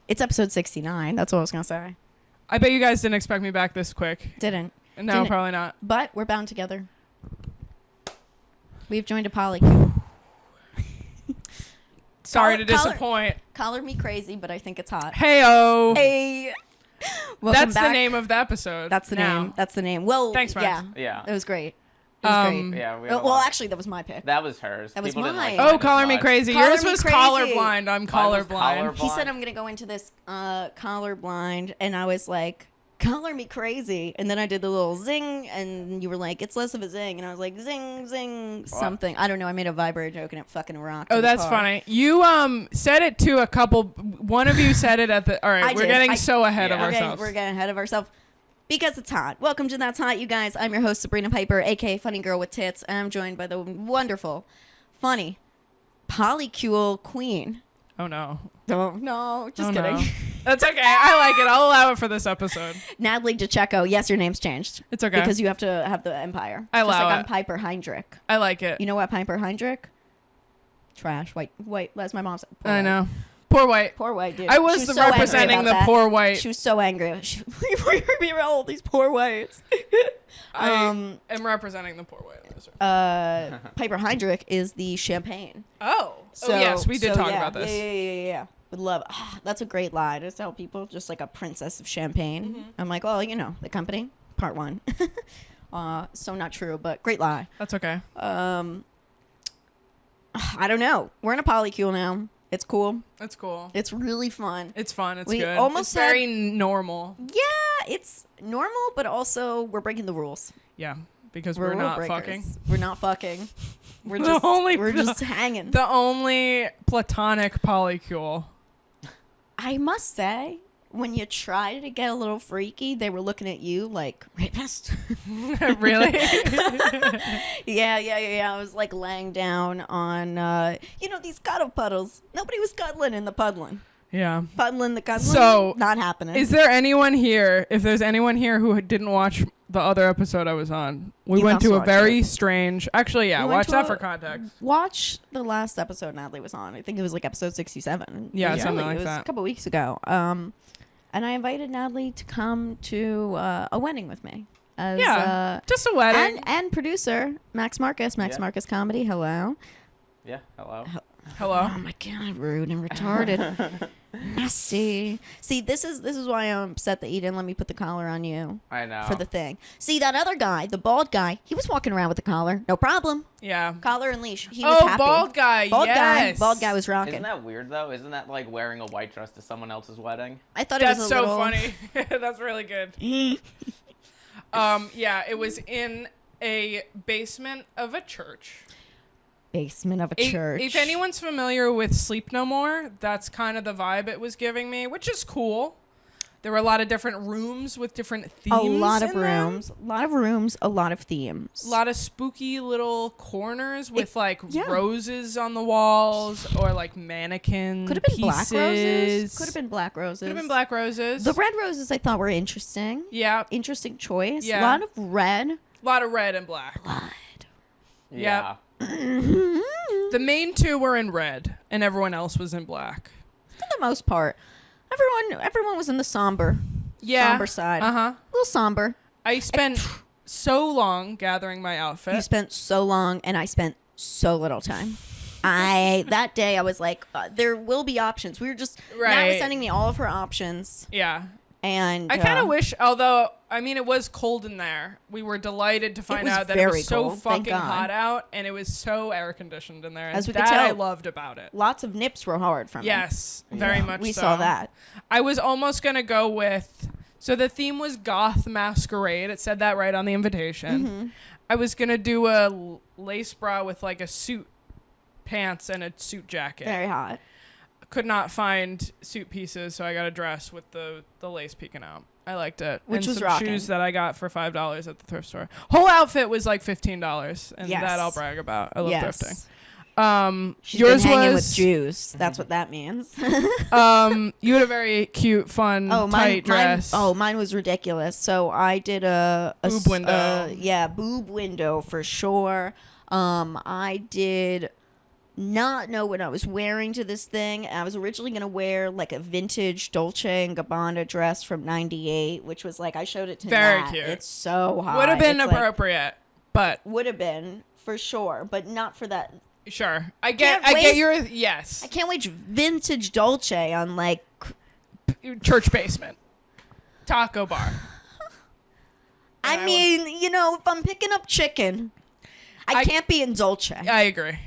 It's episode 69. That's what I was going to say. I bet you guys didn't expect me back this quick. Didn't. Probably not. But we're bound together. We've joined a poly. Sorry to disappoint. Color me crazy, but I think it's hot. Hey-o. Hey. That's the name of the episode. That's the name. That's the name. Well, thanks, Max. Yeah. It was great. It was great. Yeah. Well, actually, that was my pick. That was hers. That was People didn't mine. like Color Me Crazy. Color Yours Me was Crazy. colorblind. I'm colorblind. He said I'm going to go into this colorblind, and I was like, color me crazy. And then I did the little zing, and you were like, it's less of a zing. And I was like, zing, zing, something. I don't know. I made a vibrator joke, and it fucking rocked. Oh, that's funny. You said it to a couple. One of you said it at the. All right, we're getting so ahead of ourselves. We're getting ahead of ourselves. Because it's hot. Welcome to That's Hot, you guys. I'm your host, Sabrina Piper, a.k.a. Funny Girl with Tits. And I'm joined by the wonderful, funny, polycule queen. Oh, no. Oh, no. Just kidding. No. That's okay. I like it. I'll allow it for this episode. Natalie DeCicco. Yes, your name's changed. It's okay. Because you have to have the empire. I allow Just like it. I'm Piper Heinrich. I like it. You know what Piper Heinrich? Trash. White. That's my mom's. I know. Poor white. Poor white dude. I was so representing the poor white. She was so angry. We were all these poor whites. I am representing the poor white. Piper Heinrich is the champagne. Oh. Yes, we did talk about this. Yeah. Would love. That's a great lie to tell people, just like a princess of champagne. Mm-hmm. I'm like, well, you know, the company, part one. So not true, but great lie. That's okay. I don't know. We're in a polycule now. It's cool. It's cool. It's really fun. It's fun. It's we good. Almost it's very normal. Yeah, it's normal, but also we're breaking the rules. Yeah, because we're not fucking. We're not fucking. We're just hanging. The only platonic polycule. I must say, when you try to get a little freaky, they were looking at you like, rapist. Really? Yeah. I was like laying down on, these cuddle puddles. Nobody was cuddling in the puddling. Yeah. Puddling the cuddling. So, not happening. Is there anyone here, if there's anyone here who didn't watch the other episode I was on, we went to a very strange, actually, yeah, watch that for context. Watch the last episode Natalie was on. I think it was like episode 67. Yeah, something like that. It was that. a couple weeks ago. And I invited Natalie to come to a wedding with me. Just a wedding. And producer, Max Marcus, Marcus Comedy. Hello. Yeah, hello. Hello. Oh my God, rude and retarded. Nasty. See, this is why I'm upset that you didn't let me put the collar on you. I know. For the thing. See, that other guy, the bald guy, he was walking around with the collar. No problem. Yeah. Collar and leash. He was happy. Bald guy. Yes. Bald guy was rocking. Isn't that weird, though? Isn't that like wearing a white dress to someone else's wedding? I thought That's it was so funny. That's really good. Yeah, it was in a basement of a church. Basement of a church. If anyone's familiar with Sleep No More, that's kind of the vibe it was giving me, which is cool. There were a lot of different rooms with different themes. A lot of rooms, a lot of themes. A lot of spooky little corners with roses on the walls or like mannequin Could have been pieces. black roses. Could have been black roses. Could have been black roses. The red roses I thought were interesting. Yeah. Interesting choice. Yeah. A lot of red. A lot of red and black. Blood. Yeah. Yep. The main two were in red and everyone else was in black. For the most part. Everyone was in the somber side. A little somber. I spent so long gathering my outfit. You spent so long and I spent so little time. That day I was like, there will be options. We were just Nat was sending me all of her options. Yeah. And I kind of wish, although, I mean, it was cold in there. We were delighted to find out that it was so fucking hot out, and it was so air conditioned in there. As we could tell, I loved about it. Lots of nips were hard from it. Yes, very much so. We saw that. I was almost going to go with, so the theme was Goth Masquerade. It said that right on the invitation. Mm-hmm. I was going to do a lace bra with like a suit pants and a suit jacket. Very hot. Could not find suit pieces, so I got a dress with the lace peeking out. I liked it. Which and was some rocking. Shoes that I got for $5 at the thrift store. Whole outfit was like $15, and that I'll brag about. I love thrifting. She's yours been hanging was with Jews. That's what that means. You had a very cute, fun, tight dress. Mine was ridiculous. So I did a boob window. Boob window for sure. I did not know what I was wearing to this thing. I was originally going to wear like a vintage Dolce & Gabbana dress from 98, which was like, I showed it to Very Nat. cute. It's so hot. Would have been It's like- appropriate, but would have been for sure, but not for that. sure. I Can't get waste- your yes. I can't wait vintage Dolce on like Church basement. Taco bar. I mean, you know, if I'm picking up chicken, I can't be in Dolce. I agree.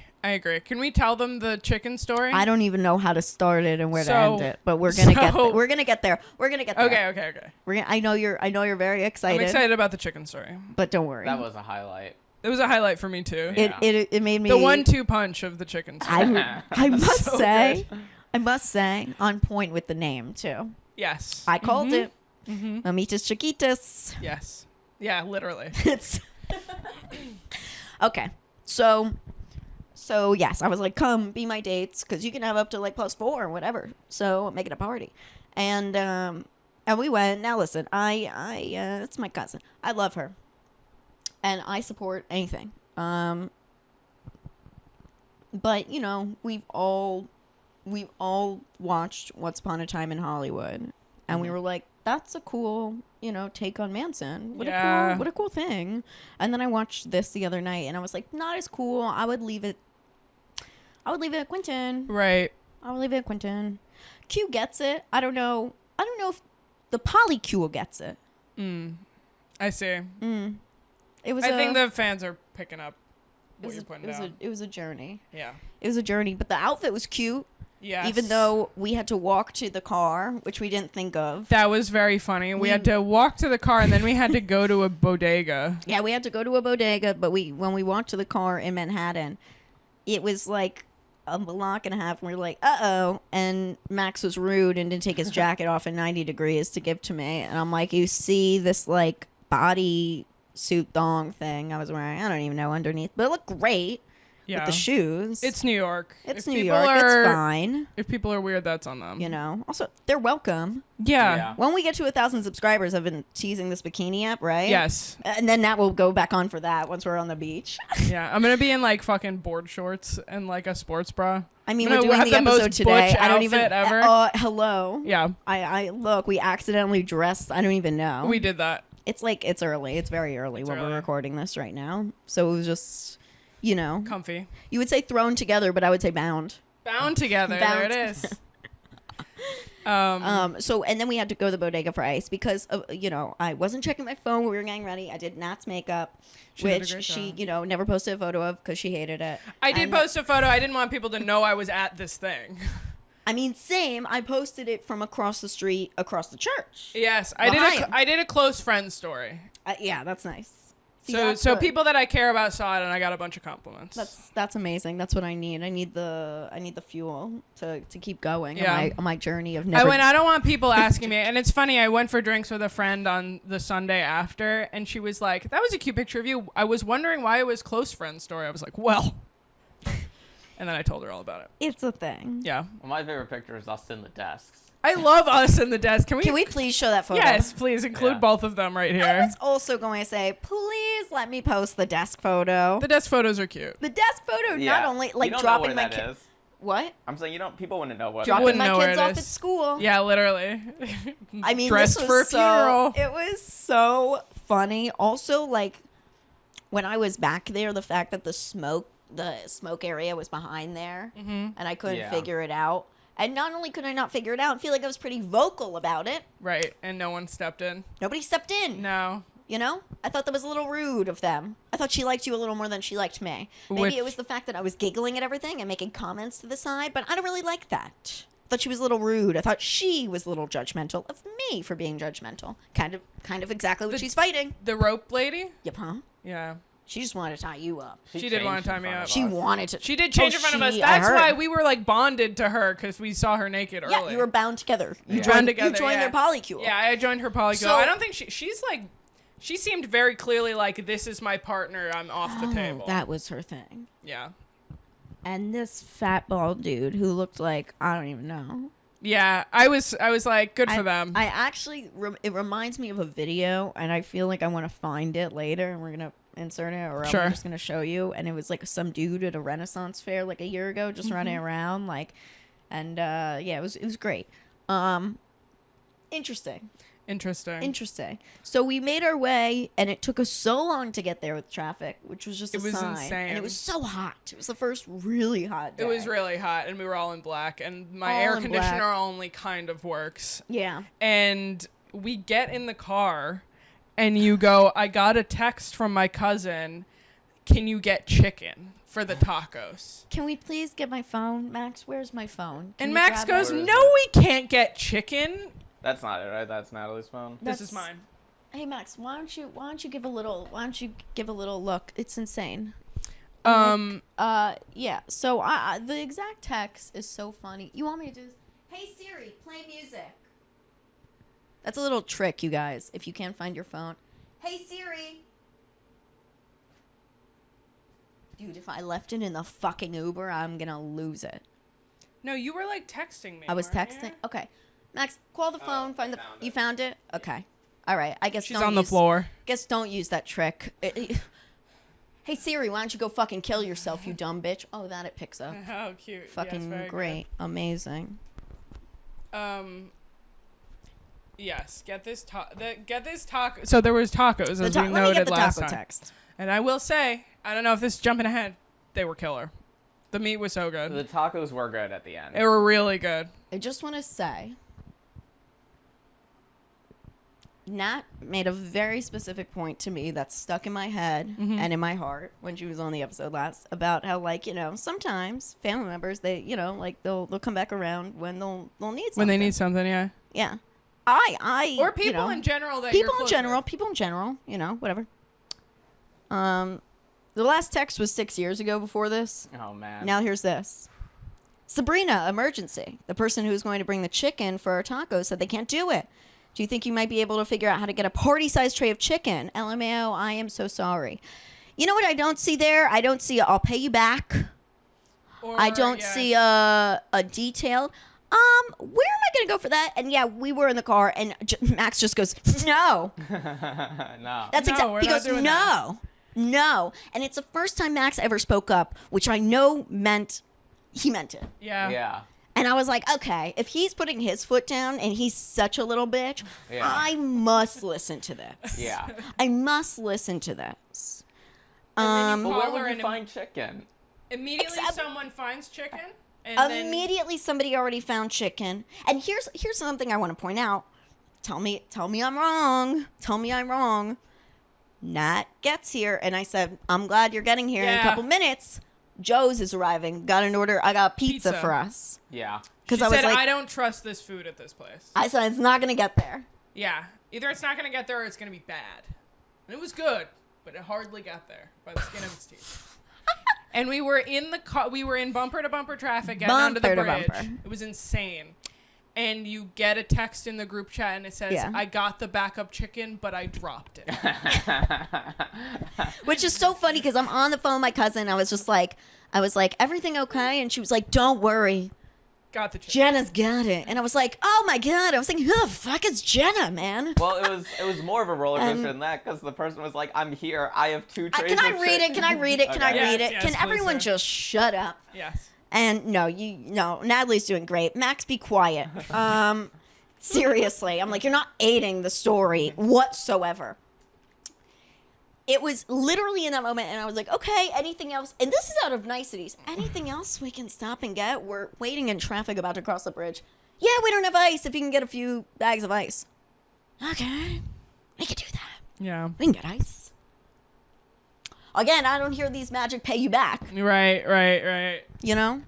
Can we tell them the chicken story? I don't even know how to start it and where to So- end it, but we're gonna get so- we're gonna get there. We're gonna get there. Okay. We're gonna, I know you're very I'm excited, excited about the chicken story. but don't worry. That was a highlight. It was a highlight for me too. It made me The 1-2 punch of the chicken story. I must So say, good. I must say, on point with the name too. Yes. I called it Mm-hmm. Mamitas Chiquitas. Yes. Yeah, literally. It's okay. So yes, I was like, come be my dates because you can have up to like +4 or whatever. So make it a party, and we went. Now listen, I it's my cousin. I love her, and I support anything. But you know, we've all watched Once Upon a Time in Hollywood, and we were like, that's a cool, you know, take on Manson. What a cool thing. And then I watched this the other night, and I was like, not as cool. I would leave it at Quentin. Right. I would leave it at Quentin. Q gets it. I don't know if the polycule gets it. I see. It was. I think the fans are picking up what you're putting down. It was a journey. Yeah. It was a journey, but the outfit was cute. Yes. Even though we had to walk to the car, which we didn't think of. That was very funny. We had to walk to the car and then we had to go to a bodega. Yeah, we had to go to a bodega, but when we walked to the car in Manhattan, it was like a block and a half, and we were like, uh-oh. And Max was rude and didn't take his jacket off in 90 degrees to give to me. And I'm like, you see this like body suit thong thing I was wearing? I don't even know underneath, but it looked great. Yeah. With the shoes. It's New York. It's If New people York. It's are- fine. If people are weird, that's on them. You know. Also, they're welcome. Yeah. When we get to 1,000 subscribers, I've been teasing this bikini up, right? Yes. And then that will go back on for that once we're on the beach. Yeah. I'm going to be in like fucking board shorts and like a sports bra. I mean, I'm we're gonna doing have the the most episode today. butch I don't even. outfit ever. Hello. Yeah. I look. We accidentally dressed. I don't even know. We did that. It's like it's early. It's very early when early. we're recording this right now. So it was just, you know, Comfy. you would say thrown together, but I would say bound. Bound together. Bound. There it is. So and then we had to go to the bodega for ice because you know, I wasn't checking my phone when we were getting ready. I did Nat's makeup, She did a which great she job. you know never posted a photo of because she hated it. I did And- post a photo. I didn't want people to know I was at this thing. I mean, same. I posted it from across the street, across the church. Yes. Behind. I did a close friend story. Yeah, that's nice. See, So that's so what- people that I care about saw it and I got a bunch of compliments. That's amazing. That's what I need. I need the fuel to keep going Yeah. on my journey of I never. don't want people asking me. And it's funny, I went for drinks with a friend on the Sunday after, and she was like, that was a cute picture of you. I was wondering why it was close friend story. I was like, well. And then I told her all about it. It's a thing. Yeah. Well, my favorite picture is us in the desks. I love us in the desk. Can we please show that photo? Yes, please include Yeah. both of them right I here. was also going to say, please let me post the desk photo. The desk photos are cute. The desk photo, Yeah. not only You like don't know dropping where my that kids. is. What? I'm saying you don't. People wouldn't know what. Dropping wouldn't my know where kids it off is. at school. Yeah, literally. I mean, dressed this for a was funeral. It was so funny. Also, like when I was back there, the fact that the smoke area was behind there, and I couldn't Yeah. figure it out. And not only could I not figure it out, I feel like I was pretty vocal about it. Right, and no one stepped in. Nobody stepped in. No. You know? I thought that was a little rude of them. I thought she liked you a little more than she liked me. Maybe Which- it was the fact that I was giggling at everything and making comments to the side, but I don't really like that. I thought she was a little rude. I thought she was a little judgmental of me for being judgmental. Kind of exactly what she's fighting. The rope lady? Yep, huh? Yeah. She just wanted to tie you up. She did want to tie me up. She wanted to. She did change in front of us. I That's heard. why we were like bonded to her because we saw her naked early. Yeah, you were bound together. You Yeah. joined, Bound together, you joined yeah. their polycule. Yeah, I joined her polycule. So- I don't think she's like, she seemed very clearly like, this is my partner. I'm off the table. That was her thing. Yeah. And this fat bald dude who looked like, I don't even know. Yeah, I was like, good for them. I actually, it reminds me of a video, and I feel like I want to find it later, and we're gonna insert it, or Sure. I'm just gonna show you. And it was like some dude at a Renaissance fair like a year ago, just running around like, and yeah, it was great. Interesting. So we made our way, and it took us so long to get there with traffic, which was just a sign. Insane. And it was so hot. It was the first really hot day. It was really hot, and we were all in black, and my All air in conditioner black. only kind of works. Yeah. And we get in the car, and you go, I got a text from my cousin. Can you get chicken for the tacos? Can we please get my phone? Max, where's my phone? Can And you Max grab goes, it? no, we can't get chicken. That's not it, right? That's Natalie's phone. This is mine. Hey Max, why don't you give a little look? It's insane. Yeah. So the exact text is so funny. You want me to do this? Hey Siri, play music. That's a little trick, you guys, if you can't find your phone. Hey Siri. Dude, if I left it in the fucking Uber, I'm gonna lose it. No, you were like texting me. I was weren't texting. you? Okay. Max, call the phone, find the found You it. found it? Okay. All right. I guess She's don't on the use- floor. Guess don't use that trick. Hey Siri, why don't you go fucking kill yourself, you dumb bitch? Oh, that it picks up. How cute. Yes, Fucking very great. Amazing. good. Yes. Get this taco. So there was tacos, as we Let me noted get the last taco time. text. And I will say, I don't know if this is jumping ahead. They were killer. The meat was so good. The tacos were good at the end. They were really good. I just want to say, Nat made a very specific point to me that's stuck in my head and in my heart when she was on the episode last about how, like, you know, sometimes family members, they, you know, like they'll come back around when they'll need something. When they need something, yeah. Yeah. I Or you people know, in general that people you're in close general, with. people in general, you know, whatever. The last text was 6 years ago before this. Oh man. Now here's this. Sabrina, emergency. The person who's going to bring the chicken for our tacos said they can't do it. Do you think you might be able to figure out how to get a party-sized tray of chicken? LMAO, I am so sorry. You know what I don't see there? I don't see I'll pay you back. Or, I don't yeah, see a detail. Where am I going to go for that? And yeah, we were in the car, and Max just goes, no. No. That's No, exactly. we're He not goes, doing no, no. And it's the first time Max ever spoke up, which I know meant he meant it. Yeah. Yeah. And I was like, okay, if he's putting his foot down and he's such a little bitch, Yeah. I must listen to this. Yeah. I must listen to this. But Call where her would and you find chicken? Immediately Except- someone finds chicken. And Immediately somebody already found chicken. And here's something I want to point out. Tell me I'm wrong. Tell me I'm wrong. Nat gets here, and I said, I'm glad you're getting here in a Yeah. couple minutes. Joe's is arriving. Got an order. I got pizza Pizza. for us. Yeah. Because she I was said, like, I don't trust this food at this place. I said, it's not going to get there. Yeah. Either it's not going to get there or it's going to be bad. And it was good, but it hardly got there by the skin of its teeth. And we were in the car. We were in bumper to bumper traffic getting onto the Bumper to bridge. bumper. It was insane. And you get a text in the group chat and it says, Yeah. I got the backup chicken, but I dropped it. Which is so funny because I'm on the phone with my cousin. I was like, everything okay? And she was like, don't worry. Got the chicken. Jenna's got it. And I was like, oh my God. I was like, who the fuck is Jenna, man? Well, it was more of a roller coaster than that because the person was like, "I'm here. I have 2 trays." Can I of read it? chicken." Can I read it? Can I Okay. read Yes, it? yes, Can please, everyone sir. just shut up? Yes. And no, Natalie's doing great. Max, be quiet. Seriously, I'm like, you're not aiding the story whatsoever. It was literally in that moment, and I was like, okay, anything else? And this is out of niceties. Anything else we can stop and get? We're waiting in traffic about to cross the bridge. Yeah, we don't have ice. If you can get a few bags of ice. Okay, we can do that. Yeah. We can get ice. Again, I don't hear these magic pay you back. Right. You know?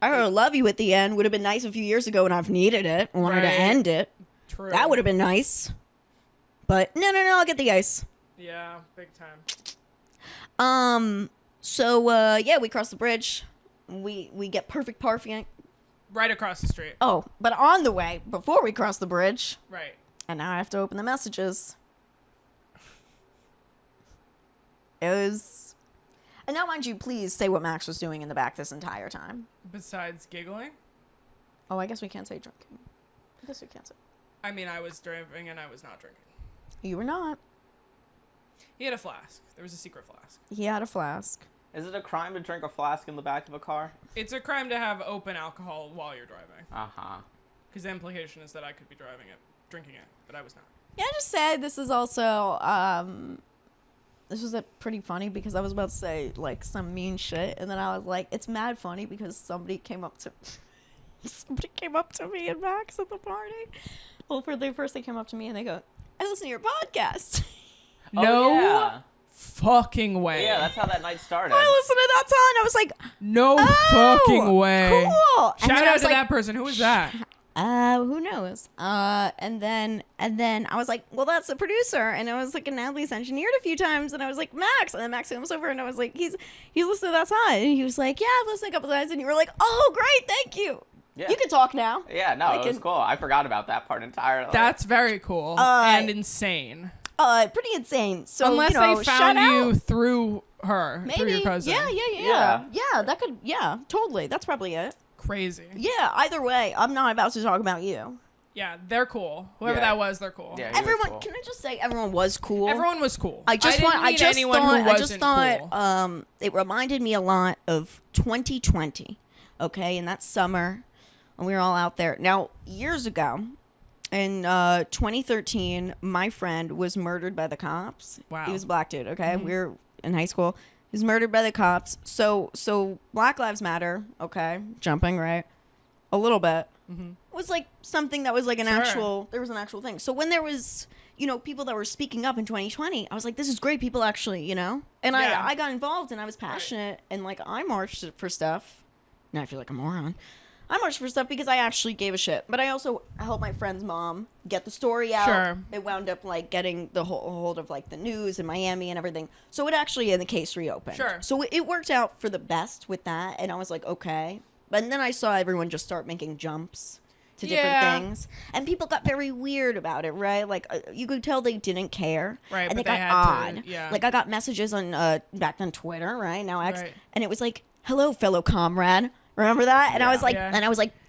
I love you at the end. Would have been nice a few years ago when I've needed it. Wanted to Right. end it. True. That would have been nice. But no, I'll get the ice. Yeah, big time. So yeah, we cross the bridge. We get perfect parking. Right across the street. Oh, but on the way, before we cross the bridge, Right. and now I have to open the messages. It was. And now, mind you, please say what Max was doing in the back this entire time. Besides giggling, Oh, I guess we can't say drinking. I guess we can't say. I mean, I was driving and I was not drinking. You were not. He had a flask. There was a secret flask. He had a flask. Is it a crime to drink a flask in the back of a car? It's a crime to have open alcohol while you're driving. Uh-huh. Because the implication is that I could be drinking it, but I was not. Yeah, I just said this is also this was pretty funny because I was about to say like some mean shit, and then I was like, it's mad funny because somebody came up to me and Max at the party. Well, for the first they came up to me and they go, I listen to your podcast. No yeah. fucking way. Yeah, that's how that night started. I listened to that song and I was like, No fucking way. cool. And Shout then I out was to like, that person. Who was that? who knows? And then I was like, well, that's the producer. And I was like, and Natalie's engineered a few times. And I was like, Max. And then Max comes over and I was like, he's listened to that song. And he was like, yeah, I've listened a couple times. And you were like, oh, great, thank you. Yeah. You can talk now. Yeah, no, it was cool. I forgot about that part entirely. That's very cool and insane. Pretty insane. So Unless you know, they shout found you out. through her, through Maybe. your cousin. Yeah. That could. Yeah, totally. That's probably it. Crazy. Yeah. Either way, I'm not about to talk about you. Yeah, they're cool. Whoever Yeah. that was, they're cool. Yeah, he was Everyone. cool. Can I just say everyone was cool? Everyone was cool. I just didn't meet anyone who wasn't cool. It reminded me a lot of 2020. Okay, in that summer, when we were all out there. Now, years ago, in 2013, my friend was murdered by the cops. Wow. He was a black dude. Okay, we were in high school. He was murdered by the cops. So Black Lives Matter. Okay, jumping right, a little bit. Was like something that was like an actual. There was an actual thing. So when there was, people that were speaking up in 2020, I was like, this is great. People actually, and Yeah. I got involved and I was passionate and like I marched for stuff. Now I feel like a moron. I marched for stuff because I actually gave a shit. But I also helped my friend's mom get the story out. Sure. It wound up like getting the hold of like the news in Miami and everything. So it actually in the case reopened. Sure. So it worked out for the best with that. And I was like, okay. But then I saw everyone just start making jumps to different things. And people got very weird about it, right? Like you could tell they didn't care. Right, And but they got they had odd. to, yeah. Like I got messages on back on Twitter, right? Now X. Right. And it was like, hello, fellow comrade. Remember that? And I was like, Yeah.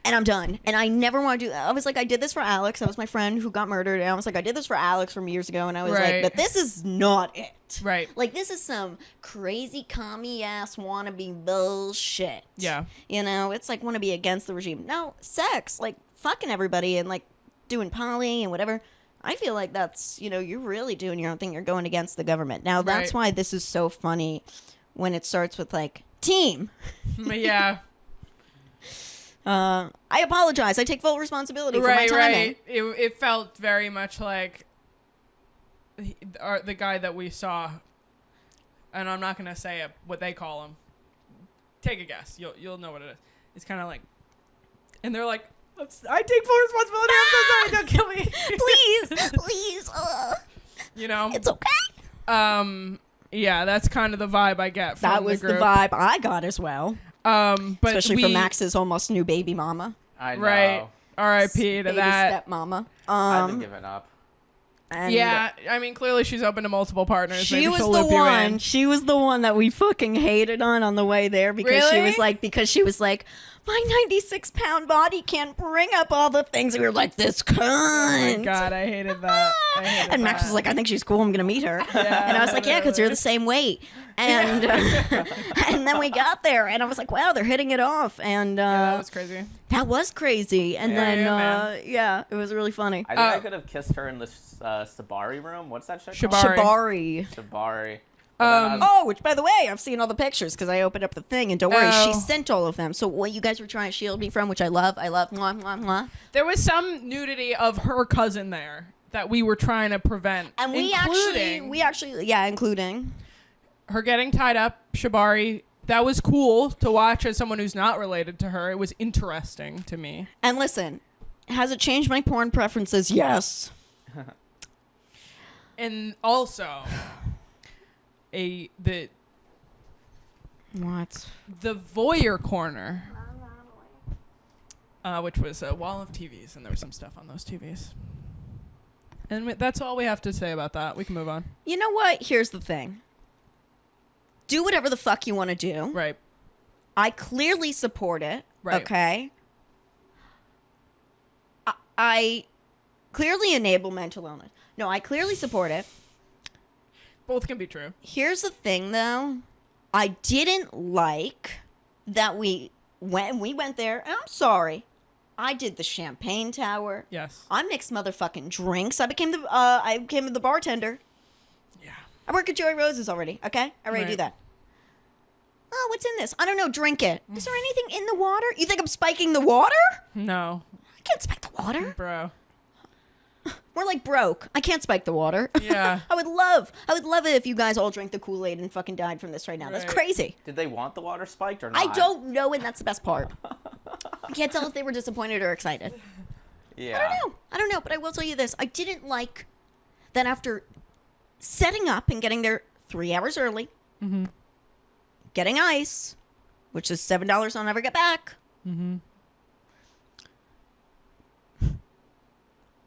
and I'm done. And I never want to do that. I was like, I did this for Alex. That was my friend who got murdered. And I was like, I did this for Alex from years ago. And I was Right. like, but this is not it. Right. Like, this is some crazy commie ass wannabe bullshit. Yeah. It's like want to be against the regime. No, sex, like fucking everybody and like doing poly and whatever. I feel like that's, you're really doing your own thing. You're going against the government. Now, that's Right. why this is so funny when it starts with like, team. Yeah. I apologize. I take full responsibility for my timing. Right. It felt very much like the guy that we saw, and I'm not gonna say what they call him. Take a guess. You'll know what it is. It's kind of like, and they're like, I take full responsibility. I'm so sorry. Don't kill me. Please. It's okay. Yeah, that's kind of the vibe I get from That was the the group. vibe I got as well. But Especially from Max's almost new baby mama. I know. Right. R.I.P. to Baby that. stepmama. I've been giving up. And Yeah, I mean, clearly she's open to multiple partners. she Maybe was she'll the loop you in. one. She was the one that we fucking hated on the way there because she Really? was like, my 96-pound body can't bring up all the things. And we were like, this cunt. Oh my God, I hated that. And Max was like, I think she's cool. I'm gonna meet her. And I was like, yeah, because you're the same weight. And and then we got there, and I was like, wow, they're hitting it off. And Yeah, that was crazy. that was crazy. And Yeah. then man. it was really funny. I think I could have kissed her in the Sabari room. What's that shit called? Shabari. Shabari. Sabari. Oh, which by the way, I've seen all the pictures because I opened up the thing, and don't worry, she Oh. sent all of them. So what you guys were trying to shield me from, which I love, mwah, mwah, mwah. There was some nudity of her cousin there that we were trying to prevent, And including including her getting tied up. Shabari. That was cool to watch as someone who's not related to her. It was interesting to me. And listen, has it changed my porn preferences? Yes. And also, the What? voyeur corner, which was a wall of TVs, and there was some stuff on those TVs. And that's all we have to say about that. We can move on. You know what? Here's the thing. Do whatever the fuck you want to do. Right. I clearly support it. Right. Okay. I clearly enable mental illness. No, I clearly support it. Both can be true. Here's the thing, though. I didn't like that we went there, and I'm sorry. I did the champagne tower. Yes. I mixed motherfucking drinks. I became the bartender. Yeah. I work at Joey Rose's already. Okay, I already do Right. that. Oh, what's in this? I don't know. Drink it. Is there anything in the water? You think I'm spiking the water? No. I can't spike the water. Bro. We're like broke. I can't spike the water. Yeah. I would love it if you guys all drank the Kool-Aid and fucking died from this right now. That's Right. crazy. Did they want the water spiked or not? I don't know, and that's the best part. I can't tell if they were disappointed or excited. Yeah. I don't know, but I will tell you this. I didn't like that after setting up and getting there 3 hours early, getting ice, which is $7 I'll never get back.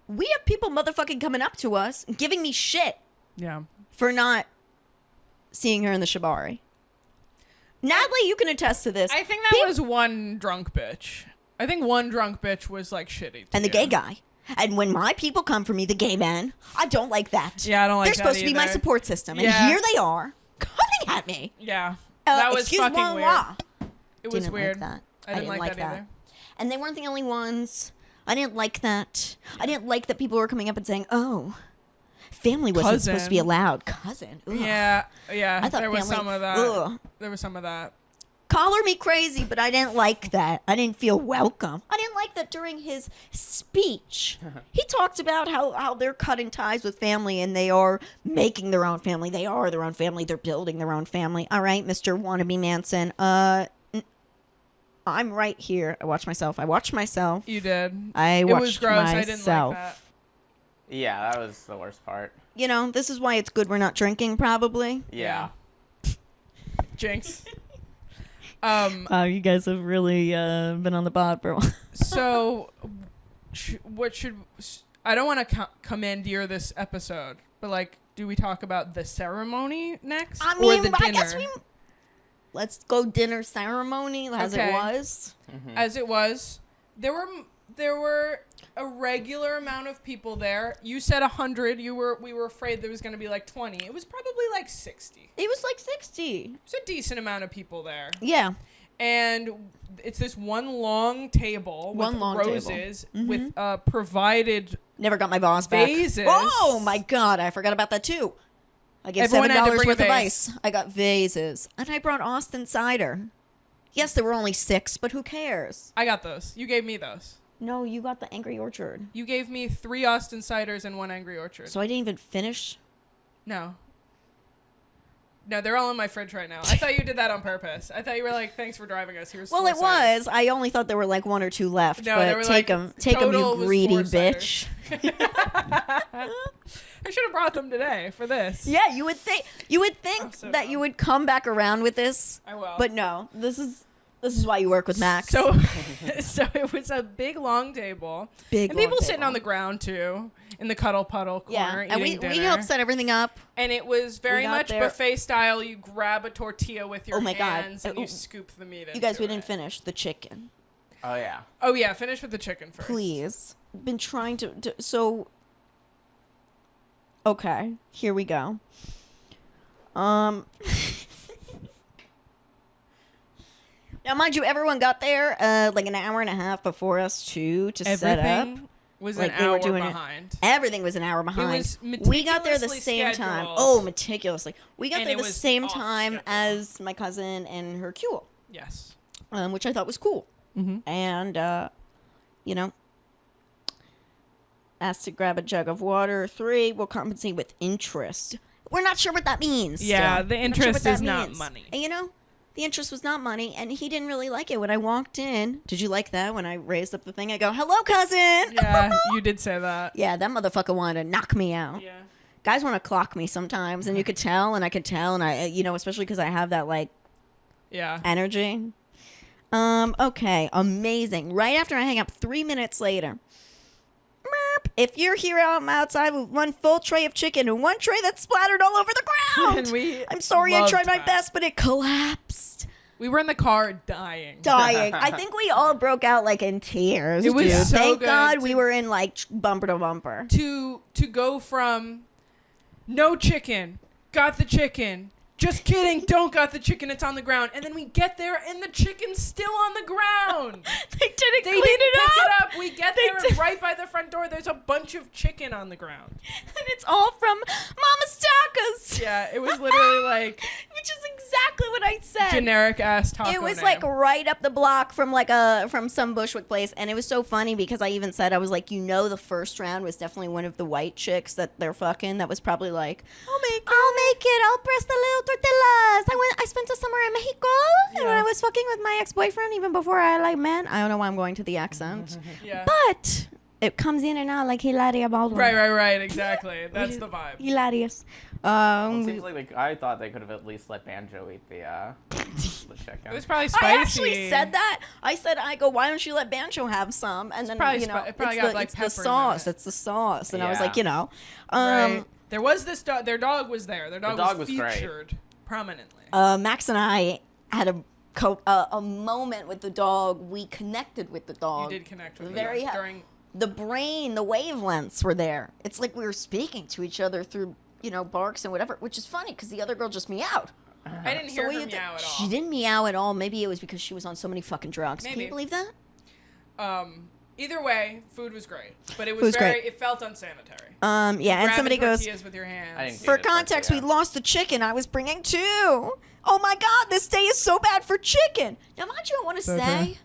We have people motherfucking coming up to us and giving me shit Yeah. for not seeing her in the Shibari. Natalie, you can attest to this. I think that was one drunk bitch. I think one drunk bitch was like shitty. And the you. gay guy. And when my people come for me, the gay men, I don't like that. Yeah, I don't like They're that supposed to be my either. support system. And Yeah. here they are coming at me. Yeah. That was excuse fucking moi, weird. moi. It was Didn't weird. like that. I didn't like that either. And they weren't the only ones. I didn't like that. I didn't like that people were coming up and saying, oh, family wasn't supposed to be Cousin. allowed. Cousin. Ugh. Yeah. Yeah. I thought there was family- some of that. Ugh. There was some of that. Color me crazy, but I didn't like that. I didn't feel welcome. I didn't like that during his speech. He talked about how they're cutting ties with family and they are making their own family. They are their own family. They're building their own family. All right, Mr. Wannabe Manson. I'm right here. I watched myself. You did. I It watched was gross. myself. I didn't like that. Yeah, that was the worst part. You know, this is why it's good we're not drinking, probably. Yeah. Jinx. Wow, you guys have really been on the pod for a while. So, I don't want to commandeer this episode, but like, do we talk about the ceremony next? I or mean, the I dinner? guess let's go dinner ceremony as Okay. it was. As it was, there were a regular amount of people there. You said 100. We were afraid there was going to be like 20. It was probably like 60. It was like 60. It's a decent amount of people there. Yeah. And it's this one long table with roses with provided Never got my boss back. vases. Oh my god, I forgot about that too. I gave Everyone had to $7 bring a worth of vase. ice. I got vases. And I brought Austin cider. Yes, there were only 6, but who cares? I got those. You gave me those. No, you got the Angry Orchard. You gave me 3 Austin ciders and 1 Angry Orchard. So I didn't even finish. No, they're all in my fridge right now. I thought you did that on purpose. I thought you were like, thanks for driving us. Here's Well, 4 it ciders. was. I only thought there were like 1 or 2 left. No, there but were, take like, them. Take them, total you was greedy 4 bitch. I should have brought them today for this. Yeah, you would think I'm so that dumb. you would come back around with this. I will. But no, this is why you work with Max. So it was a big long table. Big and people long sitting table. on the ground too, in the cuddle puddle corner, and we eating dinner. helped set everything up. And it was very got much there- buffet style. You grab a tortilla with your Oh my God. hands and you scoop the meat in. You guys, we didn't finish the chicken. Oh yeah. Oh yeah, finish with the chicken first. Please. Been trying to so okay, here we go. Now, mind you, everyone got there like an hour and a half before us to set up. Everything was Like, an they were hour doing it. behind. Everything was an hour behind. was We got there the meticulously same time. scheduled. Oh, meticulously. We got And there it the was same off time schedule. as my cousin and her Q, Yes. which I thought was cool. Mm-hmm. And, you know, asked to grab a jug of water. 3 will compensate with interest. We're not sure what that means. Yeah, still. the We're not sure what interest that is not means. money. And, you know, the interest was not money, and he didn't really like it. When I walked in, did you like that? When I raised up the thing, I go, hello, cousin. Yeah, you did say that. Yeah, that motherfucker wanted to knock me out. Yeah. Guys want to clock me sometimes, and you could tell, and I could tell, and I, you know, especially because I have that, like, Yeah. energy. Okay, amazing. Right after I hang up, 3 minutes later. Merp. If you're here outside with 1 full tray of chicken and 1 tray that's splattered all over the ground, And we I'm sorry, I loved tried my that. best, but it collapsed. We were in the car dying. Dying. I think we all broke out like in tears. It was dude. so Thank good God to- we were in like bumper to bumper. To go from no chicken got the chicken. Just kidding, don't got the chicken, it's on the ground. And then we get there and the chicken's still on the ground. They didn't They clean didn't it pick up. it up. We get there and right by the front door, there's a bunch of chicken on the ground. And it's all from Mama's Tacos. Yeah, it was literally like Which is exactly what I said. generic ass taco It was name. like right up the block from from some Bushwick place, and it was so funny because I even said, I was like, the first round was definitely one of the white chicks that they're fucking. That was probably like, I'll make it. I'll press the little tortillas. I spent the summer in Mexico, and when I was fucking with my ex-boyfriend, even before I men. I don't know why I'm going to the accent, yeah. but it comes in and out like Hilaria Baldwin. Right, exactly. That's the vibe. Hilarious. It seems like I thought they could have at least let Banjo eat the chicken. It was probably spicy. I actually said that. I said, why don't you let Banjo have some? And then, probably it probably got, like, it's the peppers in sauce. it. It's the sauce. And I was Yeah. like, Right. There was this dog. Their dog was there. Their dog, dog was was great. featured prominently. Max and I had a moment with the dog. We connected with the dog. You did connect with Very the dog during. The brain, the wavelengths were there. It's like we were speaking to each other through, barks and whatever, which is funny because the other girl just meowed. I didn't hear her meow at all. She didn't meow at all. Maybe it was because she was on so many fucking drugs. Can Maybe. you believe that? Either way, food was great, but it Food was was very. great. It felt unsanitary. Yeah, and Grabbing somebody goes, tortillas with your hands. I didn't see for the context, we tortilla. lost the chicken. I was bringing 2. Oh my God, this day is so bad for chicken. Now, mind you, I want to say,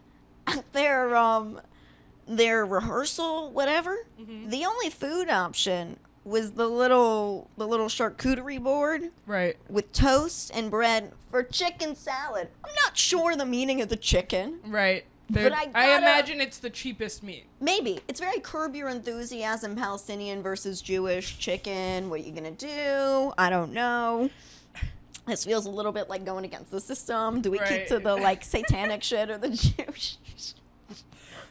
their rehearsal, whatever, the only food option was the little charcuterie board Right. with toast and bread for chicken salad. I'm not sure the meaning of the chicken. Right. But I I gotta- imagine it's the cheapest meat. Maybe. It's very Curb Your Enthusiasm, Palestinian versus Jewish chicken. What are you going to do? I don't know. This feels a little bit like going against the system. Do we keep Right. to the satanic shit or the Jewish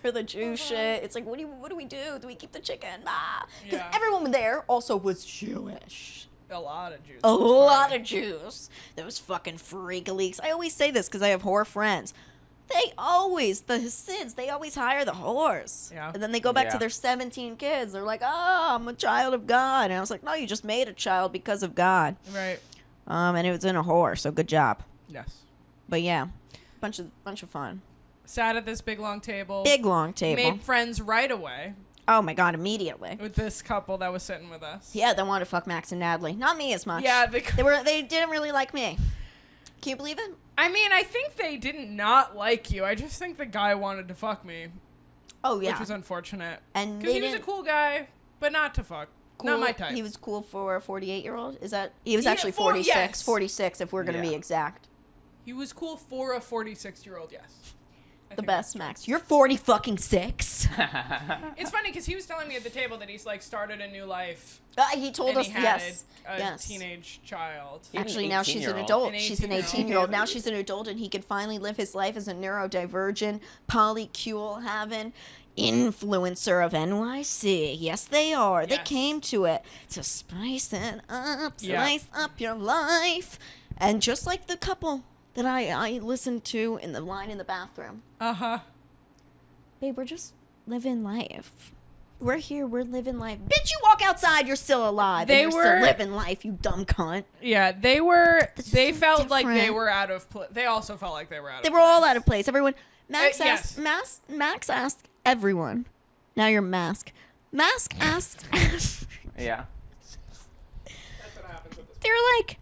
or the Jew shit? It's like, what do we do? Do we keep the chicken? Because Yeah. everyone there also was Jewish. A lot of Jews. A lot of Jews. Those fucking freak leaks. I always say this because I have whore friends. The Hasids, they always hire the whores. Yeah. And then they go back to Yeah. their 17 kids. They're like, I'm a child of God. And I was like, no, you just made a child because of God. Right. And it was in a whore, so good job. Yes. But yeah, bunch of fun. Sat at this big long table. Big long table. Made friends right away Oh my God, immediately. with this couple that was sitting with us. Yeah, they wanted to fuck Max and Natalie. Not me as much. Yeah, They didn't really like me. Can you believe it? I mean, I think they didn't not like you. I just think the guy wanted to fuck me, Oh yeah. which was unfortunate. And Because they he was a didn't- cool guy, but not to fuck. Not my type. He was cool for a 48-year-old. Is that? He was Yeah, actually 46. 46. 46 if we're going to be Yeah. exact. He was cool for a 46-year-old, yes. I The think best, that's Max. You're 40 fucking 6. true. It's funny because he was telling me at the table that he's like started a new life He told and us he had yes. a Yes. teenage child. He's an Actually, now she's an 18-year-old. adult. An She's an 18-year-old. 18-year-old. Now she's an adult, and he could finally live his life as a neurodivergent, polycule having influencer of NYC. Yes, they are. They Yes. came to it to spice it up, Yeah. spice up your life. And just like the couple that I listened to in the line in the bathroom. Uh-huh. Babe, we're just living life. We're here, we're living life. Bitch, you walk outside, you're still alive. They and you're were- still living life, you dumb cunt. Yeah, they is felt so like they different. were out of place. They also felt like they were out They of were all out of place. Everyone. Max yes. asked. Max asked everyone. Now you're Mask. Mask asked. Yeah. That's what happens with this. They're like.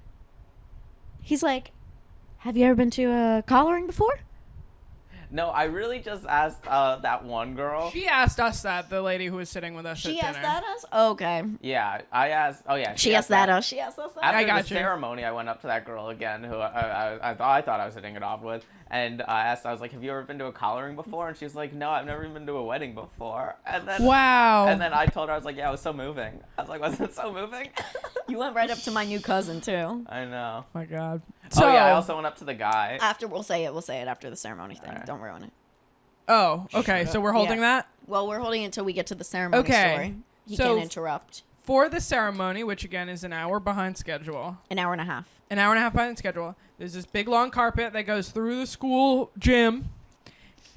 He's like, have you ever been to a collaring before? No, I really just asked that one girl. She asked us that, the lady who was sitting with us She at asked dinner. that us. Okay. Yeah, I asked. Oh yeah. She asked that us. She asked us that. After I got the you. ceremony, I went up to that girl again, who I thought I was hitting it off with, and I asked. I was like, "Have you ever been to a collaring before?" And she's like, "No, I've never even been to a wedding before." And then Wow. And then I told her, I was like, "Yeah, it was so moving." I was like, "Was it so moving?" You went right up to my new cousin too. I know. Oh my God. Oh yeah, I also went up to the guy. After we'll say it after the ceremony thing. Alright. Don't ruin it. Oh, okay. So we're holding Yeah. that Well, we're holding it until we get to the ceremony Okay. story. He So- can't interrupt. for the ceremony, which again is an hour behind schedule. An hour and a half. An hour and a half behind schedule. There's this big long carpet that goes through the school gym,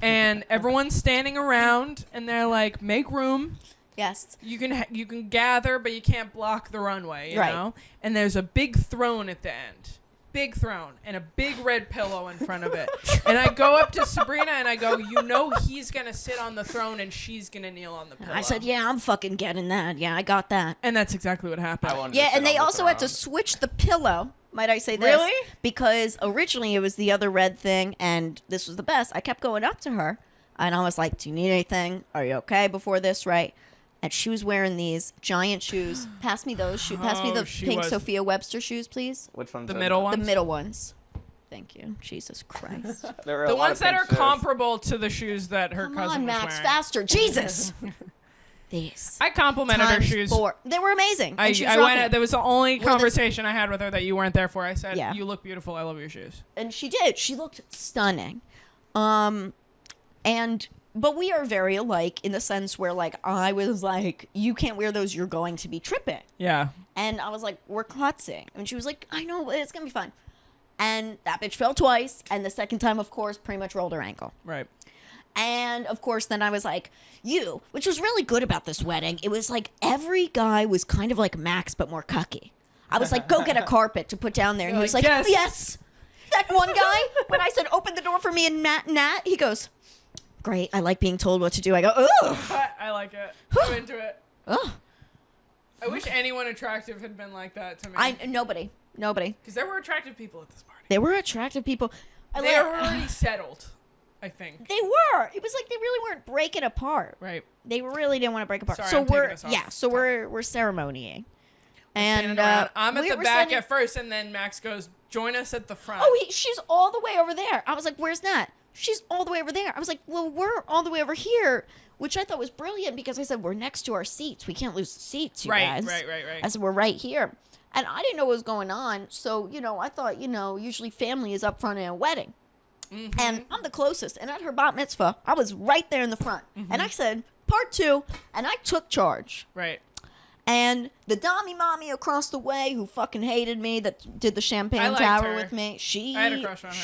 and everyone's standing around, and they're like, "Make room." Yes. You can gather, but you can't block the runway, you Right. know? And there's a big throne at the end. Big throne and a big red pillow in front of it. And I go up to Sabrina and I go, you know he's going to sit on the throne and she's going to kneel on the pillow. I said, yeah, I'm fucking getting that. Yeah, I got that. And that's exactly what happened. I wanted to Yeah, sit and they on the also had to throne. switch the pillow. Might I say this? Really? Because originally it was the other red thing, and this was the best. I kept going up to her, and I was like, do you need anything? Are you okay before this, right? And she was wearing these giant shoes. Pass me those shoes. Pass me Oh, the she pink was. Sophia Webster shoes, please. Which ones? The are middle those? ones? The middle ones. Thank you. Jesus Christ. There were a The lot ones of that pink are shoes. comparable to the shoes that her Come cousin on, was Max, wearing. faster. Jesus. These. I complimented her Times shoes. 4. They were amazing. I And she was went. rocking. That was the only Well, conversation I had with her that you weren't there for. I said, Yeah. "You look beautiful. I love your shoes." And she did. She looked stunning. But we are very alike in the sense where, like, I was like, you can't wear those, you're going to be tripping. Yeah. And I was like, we're klutzing. And she was like, I know, but it's going to be fun. And that bitch fell twice. And the second time, of course, pretty much rolled her ankle. Right. And, of course, then I was like, which was really good about this wedding. It was like every guy was kind of like Max, but more cucky. I was like, go get a carpet to put down there. And You're he was like, like, yes. yes. That one guy, when I said, open the door for me and Nat, he goes, great. I like being told what to do. I go, ugh. I like it. I'm into it. Ugh. I wish anyone attractive had been like that to me. Nobody. Because there were attractive people at this party. They were attractive people. They were already settled, I think. They were. It was like they really weren't breaking apart. Right. They really didn't want to break apart. Sorry, so I'm taking we're us off so we're ceremonying. Standing And around. I'm at we the were back standing- at first, and then Max goes, join us at the front. Oh, she's all the way over there. I was like, where's Nat? She's all the way over there. I was like, well, we're all the way over here, which I thought was brilliant because I said we're next to our seats. We can't lose the seats, you guys. Right. I said we're right here. And I didn't know what was going on. So, I thought, usually family is up front in a wedding. Mm-hmm. And I'm the closest. And at her bat mitzvah, I was right there in the front. Mm-hmm. And I said, part 2. And I took charge. Right. And the Dami Mommy across the way who fucking hated me that did the I champagne liked tower her. with me. She I had a crush on her.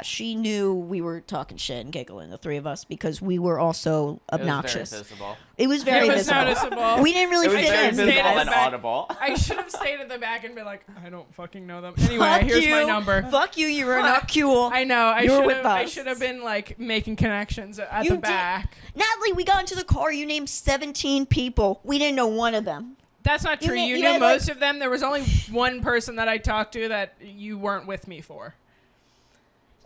She knew we were talking shit and giggling, the three of us, because we were also obnoxious. It was It was very very visible. It was visible. noticeable. We didn't really It was fit very in. visible guys. and audible. I should have stayed at the back and been like, I don't fucking know them. Anyway, Fuck here's you. my number. Fuck you, you were not cool. I know. You were with I us. should have been like making connections at You the did. back. Natalie, we got into the car. You named 17 people. We didn't know one of them. That's not true. You you knew know, most of them. There was only one person that I talked to that you weren't with me for.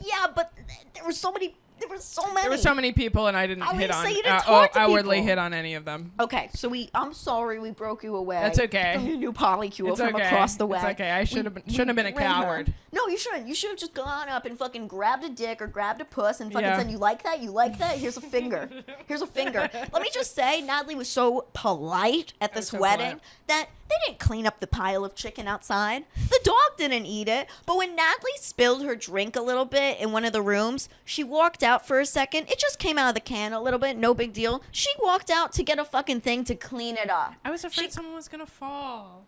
Yeah, but there were so many. There were so many. There were so many people, and I didn't I hit didn't on. say you didn't talk to outwardly people. hit on any of them. Okay, so I'm sorry we broke you away. That's okay. From your new polycule It's from okay. across the way. It's okay. I shouldn't have been a ran her. coward. No, you shouldn't. You should have just gone up and fucking grabbed a dick or grabbed a puss and fucking Yeah. said, "You like that? You like that? Here's a finger. Here's a finger." Let me just say, Natalie was so polite at this so wedding polite. that they didn't clean up the pile of chicken outside. The dog didn't eat it. But when Natalie spilled her drink a little bit in one of the rooms, she walked out for a second. It just came out of the can a little bit, no big deal. She walked out to get a fucking thing to clean it up. I was afraid someone was gonna fall.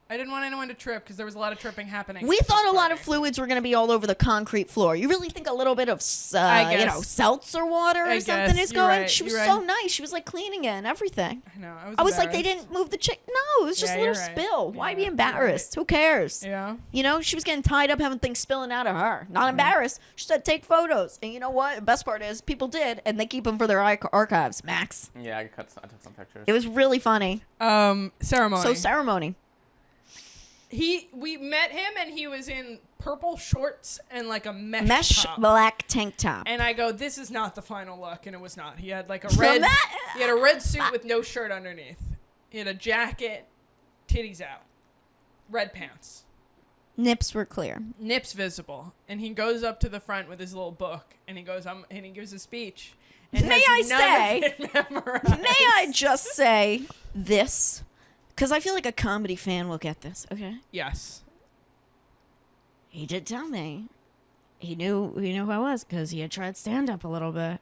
I didn't want anyone to trip because there was a lot of tripping happening. We at this thought a lot of party. fluids were going to be all over the concrete floor. You really think a little bit of, I guess. seltzer water or I something guess. is You're going? right. She was You're so right. nice. She was like cleaning it and everything. I know. I was like, they embarrassed. didn't move the chick. No, it was just Yeah, a little you're right. spill. Why Yeah, be you're embarrassed? Who cares? Yeah. She was getting tied up having things spilling out of her. Not embarrassed. She said, take photos. And you know what? The best part is people did, and they keep them for their archives, Max. Yeah, I took some pictures. It was really funny. Ceremony. So ceremony. We met him and he was in purple shorts and like a mesh top. Black tank top. And I go, this is not the final look, and it was not. He had like a So red. that- He had a red suit with no shirt underneath. He had a jacket, titties out, red pants, Nips were clear. nips visible, and he goes up to the front with his little book, and he goes, and he gives a speech. And May has I none say- of it memorized. May I just say this? Because I feel like a comedy fan will get this, okay? Yes. He did tell me. He knew who I was because he had tried stand-up a little bit.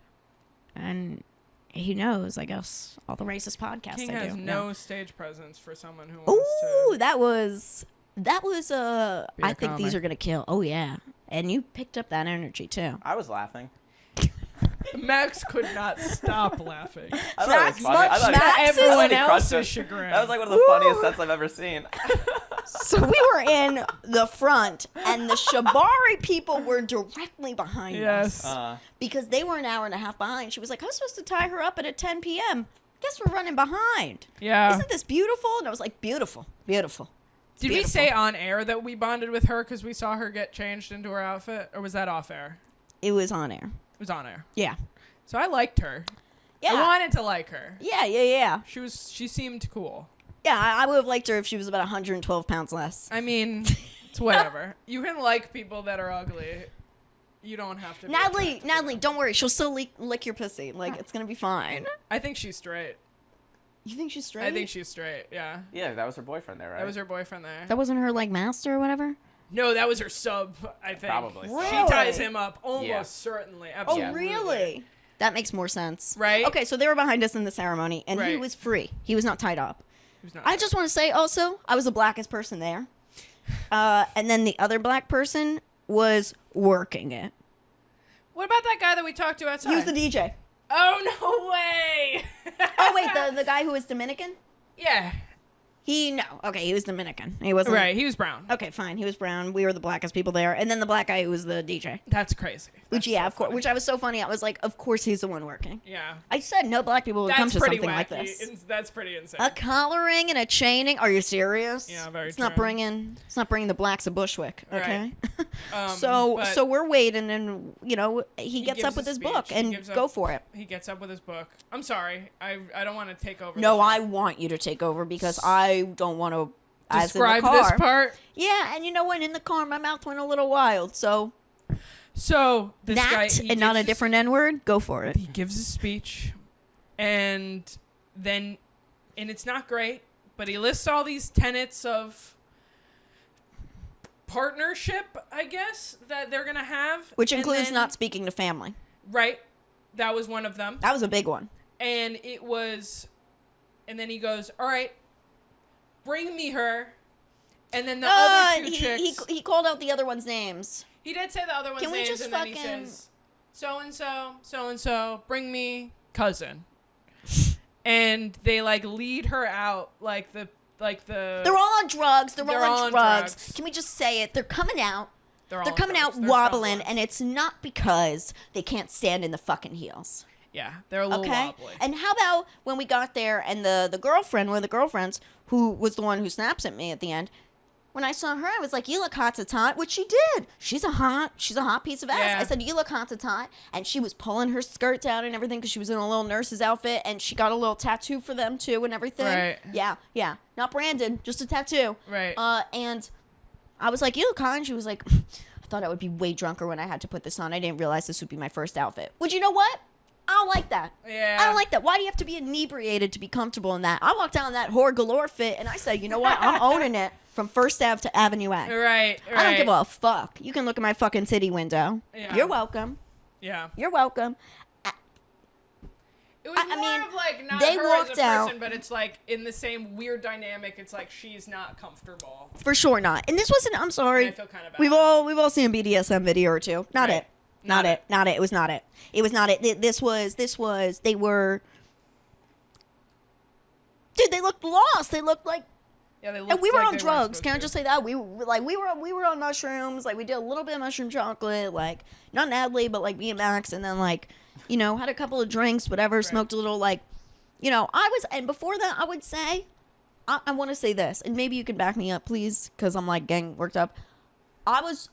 And he knows, I guess, all the racist podcasts King I has do. no stage presence for someone who Ooh, wants to. that was Be I a think these comic. are going to kill. Oh, yeah. And you picked up that energy, too. I was laughing. Max could not stop laughing. I thought it was funny. I thought Max he- is- Everyone he crushed else's it. chagrin. That was like one of the funniest sets I've ever seen. So we were in the front, and the Shibari people were directly behind us. Yes. Because they were an hour and a half behind. She was like, I was supposed to tie her up at 10 p.m. Guess we're running behind. Yeah. Isn't this beautiful? And I was like, beautiful, beautiful. It's Did we beautiful. say on air that we bonded with her because we saw her get changed into her outfit? Or was that off air? It was on air. It was on air. Yeah. So I liked her. Yeah. I wanted to like her. Yeah. She seemed cool. Yeah, I would have liked her if she was about 112 pounds less. I mean, it's whatever. You can like people that are ugly. You don't have to. Natalie, don't worry. She'll still lick your pussy. Like, it's going to be fine. I think she's straight. You think she's straight? I think she's straight. Yeah. Yeah, that was her boyfriend there, right? That was her boyfriend there. That wasn't her, like, master or whatever? No, that was her sub, I think. Probably. Really? She ties him up almost Yeah. certainly. Oh, Absolutely. really? That makes more sense. Right? Okay, so they were behind us in the ceremony, and he Right. was free. He was not tied up. He was not I just want to say also, I was the blackest person there. And then the other black person was working it. What about that guy that we talked to outside? He was the DJ. Oh, no way. Oh, wait, the guy who was Dominican? Yeah. Okay, he was Dominican. He wasn't. Right. He was brown. Okay, fine. He was brown. We were the blackest people there. And then the black guy who was the DJ. That's crazy. Which, That's yeah, so of course. funny. Which I was so funny. I was like, of course he's the one working. Yeah. I said no black people would come That's to pretty something wacky. like this. That's pretty insane. A collaring and a chaining? Are you serious? Yeah, very It's not true. bringing the blacks of Bushwick, okay? Right. So but we're waiting, and he gets gives up with a his speech. book He and gives go up- for it. He gets up with his book. I'm sorry. I don't want to take over. No, the I want you to take over because I don't want to. describe as in the this car. part. Yeah, and you know what? In the car, my mouth went a little wild. So So this guy, that he and not a gives his- different N word. Go for it. He gives his speech, and it's not great, but he lists all these tenets of partnership, I guess, that they're gonna have, Which and includes then- not speaking to family. right. That was one of them, That was a big one. and then he goes, "All right, bring me her," and then the other two chicks. he called out the other one's names. He did say the other one's Can we names, just and then he fucking- says, so and so, bring me cousin. And they lead her out the. They're all on drugs. They're They're all all on on drugs. drugs. Can we just say it? They're coming out. They're They're all coming drugs. out They're wobbling, stumbling. and it's not because they can't stand in the fucking heels. Yeah, they're a little Okay. wobbly. And how about when we got there and the girlfriend, one of the girlfriends, who was the one who snaps at me at the end, when I saw her, I was like, "You look hot to tot," which she did. She's a hot piece of ass. Yeah. I said, "You look hot to tot," and she was pulling her skirt down and everything because she was in a little nurse's outfit, and she got a little tattoo for them too and everything. Right. Yeah, not branded, just a tattoo. Right. And I was like, "You look hot," and she was like, "I thought I would be way drunker when I had to put this on. I didn't realize this would be my first outfit." Which, you know what? I don't like that. Yeah. I don't like that. Why do you have to be inebriated to be comfortable in that? I walked down that whore galore fit and I said, you know what? I'm owning it from First Ave to Avenue A. Right. I don't give a fuck. You can look at my fucking city window. Yeah. You're welcome. Yeah. You're welcome. It was I more mean, of not they her walked as a out- person, but it's in the same weird dynamic. It's she's not comfortable. For sure not. And this wasn't, I'm sorry. And I feel kind of bad. We've all seen a BDSM video or two. Not Right. it. Not it. Not it. It was not it. It was not it. This was, they were, dude, they looked lost. They looked like, Yeah, they and we were like on they weren't drugs. supposed Can I to. just say that we were on mushrooms. We did a little bit of mushroom chocolate. Not Natalie, but me and Max, and then had a couple of drinks, whatever. Smoked a little I was, and before that, I would say, I want to say this, and maybe you can back me up, please, because I'm getting worked up. I was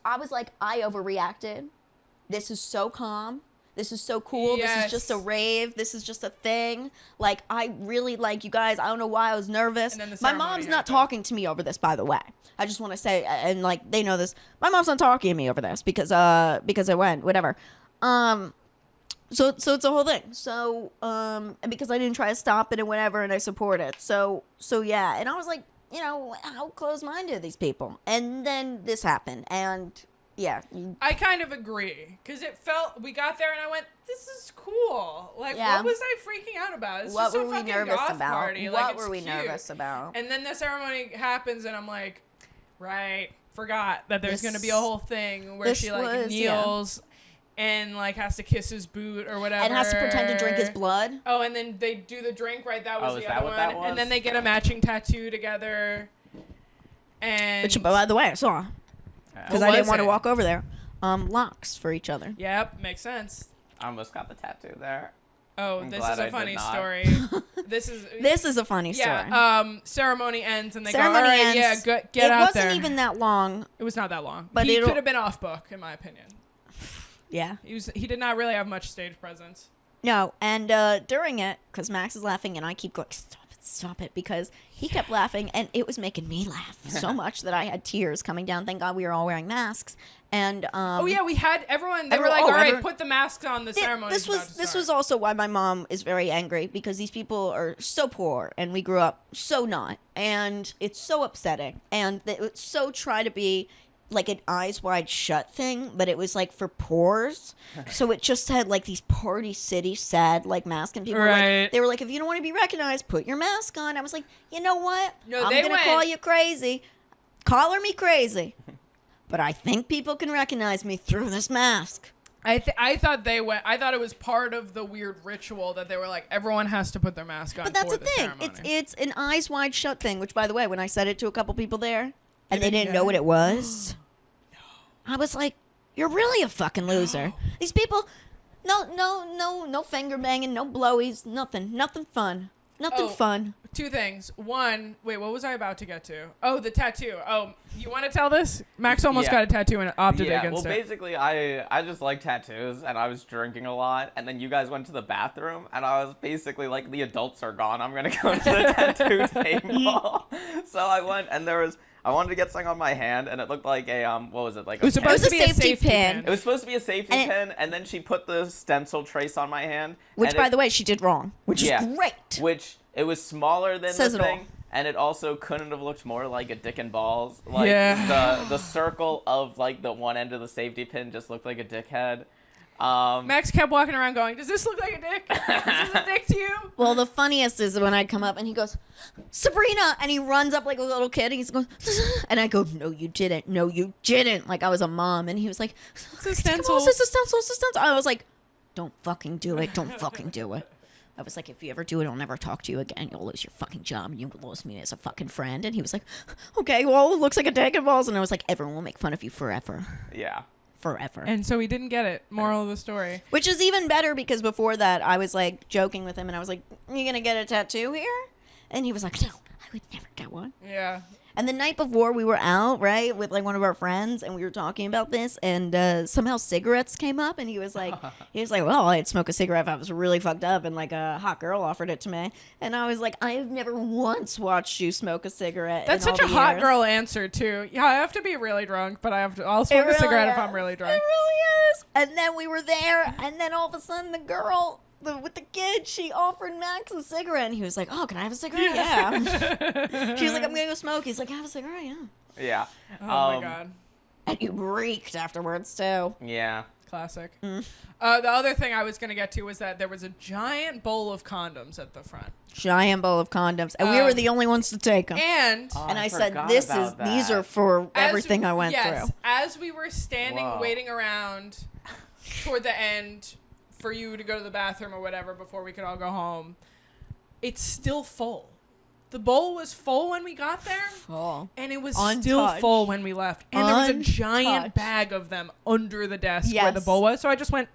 I overreacted. This is so calm. This is so cool. This Yes. is just a rave. This is just a thing. I really you guys. I don't know why I was nervous. And then the My ceremony mom's not happened. talking to me over this, by the way. I just want to say, and they know this. My mom's not talking to me over this because I went whatever. So it's a whole thing. So and because I didn't try to stop it and whatever, and I support it. So yeah. And I was like, how close-minded are these people? And then this happened, and yeah. I kind of agree because we got there and I went, "This is cool." Yeah. What was I freaking out about? It's What just a were we fucking nervous goth about? party. What It's were we cute. nervous about? And then the ceremony happens and I'm like, right, forgot that there's This- going to be a whole thing where this she was, yeah. kneels and like has to kiss his boot or whatever. And has to pretend to drink his blood. Oh, and then they do the drink, right? That was is the that other what one. that was? And then they get a matching tattoo together. And Which, by the way, I saw. Because What I didn't was want to it? walk over there. Locks for each other. Yep, makes sense. I almost got the tattoo there. Oh, I'm this glad is I a did funny not. story. This is A funny story. yeah. Ceremony ends and they Ceremony go, all right, ends. yeah, get it out there. wasn't even that long. It was not that long, But he it'll- could have been off book, in my opinion. Yeah. He did not really have much stage presence. No, and during it, because Max is laughing, and I keep going, stop it, because he kept laughing, and it was making me laugh so much that I had tears coming down. Thank God we were all wearing masks. And Oh yeah, we had everyone. They were everyone- like, oh, "All right, everyone- put the masks on." The ceremony. this was also why my mom is very angry, because these people are so poor and we grew up so not, and it's so upsetting, and they would so try to be like an eyes wide shut thing, but it was like for poors, so it just had like these Party City sad like mask, and people were Right. like, they were like, if you don't want to be recognized, put your mask on. I was like, you know what? No, I'm they gonna went- call you crazy, collar me crazy, but I think people can recognize me through this mask. I thought they went. I thought it was part of the weird ritual that they were like, everyone has to put their mask on. But that's for the the thing. ceremony. It's an eyes wide shut thing. Which, by the way, when I said it to a couple people there, and they didn't didn't get know what it? it was, I was like, "You're really a fucking loser." These people, no finger banging, no blowies, nothing fun, nothing Oh. fun. Two things. One, wait, what was I about to get to? Oh, the tattoo. Oh, you want to tell this? Max almost Yeah. got a tattoo and opted Yeah, against well, it. basically, I just like tattoos, and I was drinking a lot, and then you guys went to the bathroom, and I was basically like, the adults are gone, I'm gonna go to the tattoo table. So I went, and I wanted to get something on my hand, and it looked like a, what was it, like It was a supposed was to a be a safety safety pin. pin. It was supposed to be a safety And it- pin, and then she put the stencil trace on my hand. Which, and by it- the way, she did wrong. Which Yeah. is great. Which, it was smaller than Says the it all. thing, and it also couldn't have looked more like a dick and balls. Like, Yeah. the circle of, like, the one end of the safety pin just looked like a dickhead. Max kept walking around going, "Does this look like a dick? Is this a dick to you?" Well, the funniest is when I come up and he goes, Sabrina, and he runs up like a little kid, and he's going, and I go, no, you didn't, like I was a mom, and he was like, It's a come stencil. on, it's a stencil. I was like, don't fucking do it. I was like, if you ever do it, I'll never talk to you again. You'll lose your fucking job, and you will lose me as a fucking friend. And he was like, okay, well, it looks like a dick and balls. And I was like, everyone will make fun of you forever. Yeah. Forever. And so he didn't get it. Moral of the story. Which is even better, because before that, I was like joking with him, and I was like, you gonna get a tattoo here? And he was like, no, I would never get one. Yeah. And the night before, we were out, right, with like one of our friends, and we were talking about this, and somehow cigarettes came up, and he was like, well, I'd smoke a cigarette if I was really fucked up, and like a hot girl offered it to me. And I was like, I have never once watched you smoke a cigarette. That's in such a all the hot years. girl answer too. Yeah, I have to be really drunk, but I'll It smoke really a cigarette if I'm is. really It drunk. really is. And then we were there, and then all of a sudden, the girl with the kid, she offered Max a cigarette, and he was like, oh, can I have a cigarette? Yeah. She was like, I'm gonna go smoke. He's like, have a cigarette? Yeah. Yeah. Oh my god. And you reeked afterwards too. Yeah. Classic. Mm. The other thing I was going to get to was that there was a giant bowl of condoms at the front. Giant bowl of condoms, and we were the only ones to take them. And Oh, And I said, forgot "This about is these that. are for as- everything I went yes, through." as we were standing Whoa. waiting around toward the end for you to go to the bathroom or whatever before we could all go home, it's still full. The bowl was full when we got there, Oh. and it was Untouched. still full when we left. And there was a giant Untouched. bag of them under the desk where the Yes. bowl was. So I just went,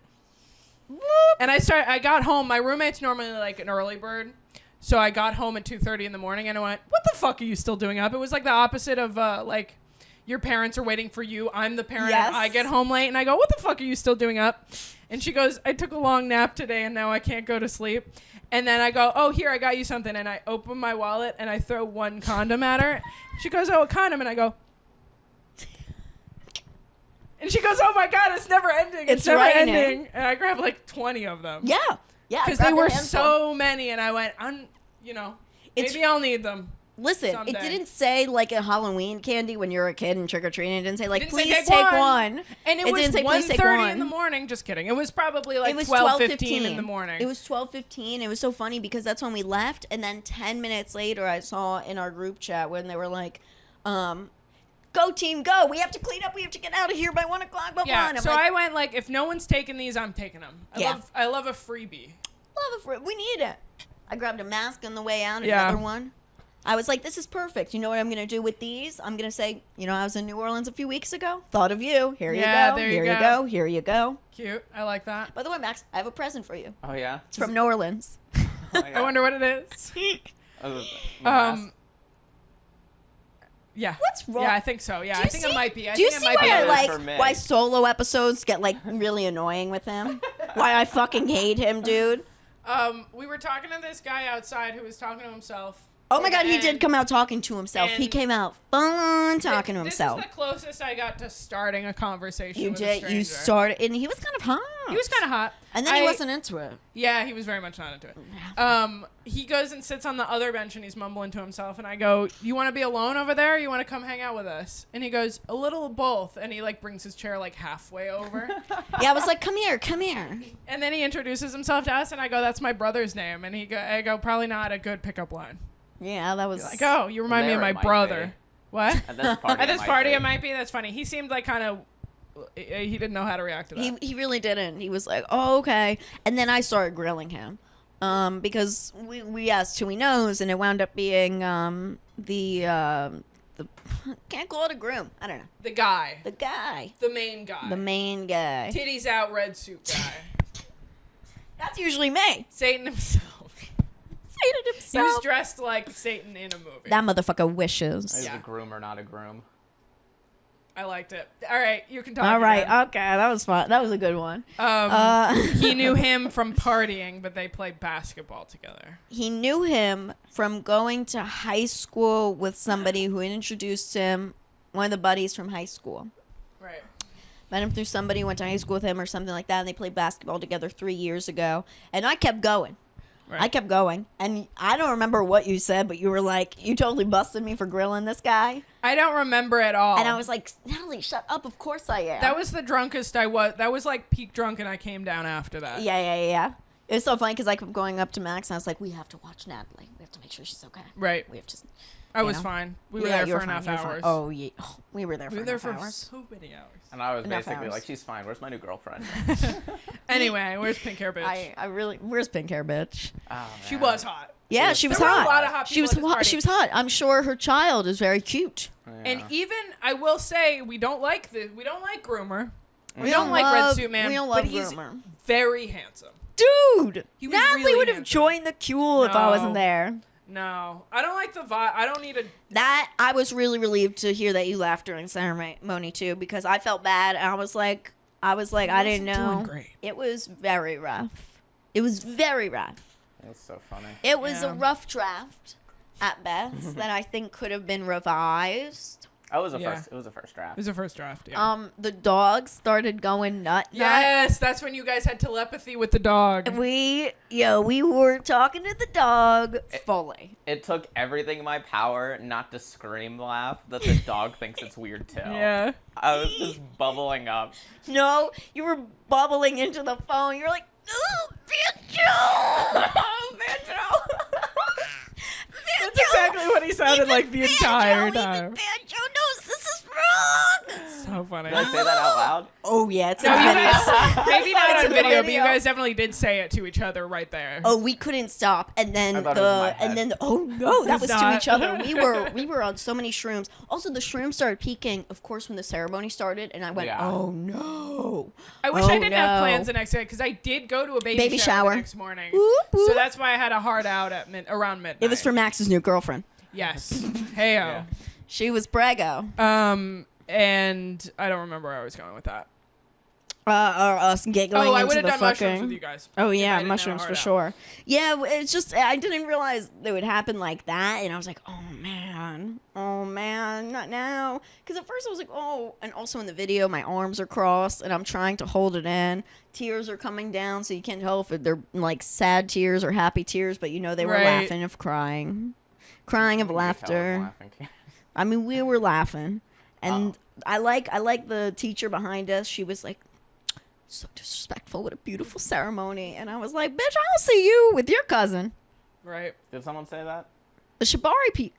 whoop, and I got home. My roommate's normally like an early bird. So I got home at 2:30 in the morning, and I went, what the fuck are you still doing up? It was like the opposite of like your parents are waiting for you. I'm the parent. Yes. I get home late, and I go, what the fuck are you still doing up? And she goes, I took a long nap today, and now I can't go to sleep. And then I go, oh, here, I got you something. And I open my wallet, and I throw one condom at her. She goes, oh, a condom. And I go, and she goes, oh, my God, it's never ending. It's never raining. ending. And I grabbed like 20 of them. Yeah, yeah. Because I they grabbed a were handful. so many. And I went, It's- maybe I'll need them. Listen, someday. it didn't say like a Halloween candy when you were a kid and trick or treating. It didn't say like, Didn't say please take take one. one. And it was didn't say, please take 1:30 in the one. morning. Just kidding. It was probably like It was 12:15 in the morning. It was 12:15. It was so funny because that's when we left, and then 10 minutes later, I saw in our group chat when they were like, "Go Go team, go. We have to clean up. We have to get out of here by 1 o'clock. Blah, blah. Yeah, And I'm so like, I went like, if no one's taking these, I'm taking them. I love a freebie. we need it. I grabbed a mask on the way out, Yeah. another one. I was like, this is perfect. You know what I'm going to do with these? I'm going to say, I was in New Orleans a few weeks ago. Thought of you. Here you Yeah, go. there you Here you go. go. Here you go. Cute. I like that. By the way, Max, I have a present for you. Oh yeah. It's from New Orleans. Oh, yeah. I wonder what it is. Oh, the mask. Yeah. What's wrong? Yeah, I think so. Yeah, Do I you think see- it might be. Do you think see it might why be. I it is like for me. why solo episodes get like really annoying with him? Why I fucking hate him, dude. We were talking to this guy outside who was talking to himself. Oh my god, he And did come out talking to himself. He and- came out fun talking to himself. This is the closest I got to starting a conversation You with did. a You stranger. started, and he was kind of hot. He was kind of hot. and then he wasn't into it. Yeah, he was very much not into it. He goes and sits on the other bench and he's mumbling to himself. And I go, "You want to be alone over there? Or you want to come hang out with us?" And he goes, "A little of both." And he like brings his chair like halfway over. Yeah, I was like, come here, come here. And then he introduces himself to us, and I go, "That's my brother's name." And I go, "Probably not a good pickup line." Yeah, that was Like, "Oh, you remind me of There my it might brother." be. What? At this party. At this might party, be. it might be. That's funny. He seemed like kind of. He didn't know how to react to that. He really didn't. He was like, oh, okay. And then I started grilling him. Because we asked who he knows, and it wound up being the can't call it a groom. I don't know. The guy. The guy. The main guy. The main guy. Titties out, red suit guy. That's usually me. Satan himself. Hated He himself. was dressed like Satan in a movie. That motherfucker wishes. He's Yeah. a groomer, not a groom. I liked it. All right, you can talk. All right. again. Okay. That was fun. That was a good one. He knew him from partying, but they played basketball together. He knew him from going to high school with somebody who introduced him, one of the buddies from high school. Right. Met him through somebody who went to high school with him or something like that, and they played basketball together 3 years ago. And I kept going. Right. I kept going. And I don't remember what you said, but you were like, you totally busted me for grilling this guy. I don't remember at all. And I was like, Natalie, shut up. Of course I am. That was the drunkest I was. That was like peak drunk, and I came down after that. Yeah. It was so funny because I kept going up to Max, and I was like, we have to watch Natalie. We have to make sure she's okay. Right. We have to... I you was know? fine. We were Yeah, there you for were fine, enough you were fine. hours. Oh, yeah. Oh, we were there for we were there enough for hours. so many hours. And I was Enough basically hours. like, she's fine. Where's my new girlfriend? Anyway, where's pink hair bitch? I really... Where's pink hair, bitch? Oh, She man. was hot. Yeah, she was There were hot. a lot of hot She was people at this hot. party. She was hot. I'm sure her child is very cute. Yeah. And even I will say we don't like groomer. We don't don't like love- Red Suit Man. we don't but love he's groomer. very handsome. Dude, He was Natalie really would have handsome. joined the Kuhl if I No. wasn't there. No, I don't like the vibe. I don't need a. That I was really relieved to hear that you laughed during ceremony too, because I felt bad and I was like, I didn't know. Doing great. It was very rough. It was very rough. That's so funny. It was Yeah. a rough draft at best that I think could have been revised. Oh, it was a Yeah. first. It was a first It draft. was a first draft. Yeah. The dog started going nut. Yes, that's when you guys had telepathy with the dog. We were talking to the dog fully. It took everything in my power not to scream laugh that the dog thinks it's weird too. Yeah. I was just bubbling up. No, you were bubbling into the phone. You're like, oh, Banjo! Banjo! That's exactly what he sounded like the entire time. Banjo knows this is wrong. So funny. Did I say that out loud? Oh, yeah, it's in No, the you video. guys, maybe not It's on in the video, but you video. guys definitely did say it to each other right there. Oh, we couldn't stop, and then I thought it was in my head. oh no, that It's was to not. each other. We were on so many shrooms. Also, the shrooms started peaking, of course, when the ceremony started, and I went, Yeah. oh no. I wish Oh, I didn't have no. plans the next day because I did go to a baby, Baby shower shower. the next morning. Whoop, whoop. So that's why I had a hard out at around midnight. It was for Max's new girlfriend. Yes. Heyo. Yeah. She was Prego. And I don't remember where I was going with that. Or us giggling Oh, I into would have the done fucking. mushrooms with you guys. Oh if I yeah, didn't have a mushrooms hard for out. sure. Yeah, it's just I didn't realize it would happen like that, and I was like, oh man, not now. Because at first I was like, oh, and also in the video, my arms are crossed, and I'm trying to hold it in. Tears are coming down, so you can't tell if they're like sad tears or happy tears, but you know they were Right. laughing of crying of You can tell I was laughter. laughing. I mean, we were laughing, and I like the teacher behind us. She was like, so disrespectful. What a beautiful ceremony. And I was like, bitch, I'll see you with your cousin, Right. Did someone say that? the Shibari people.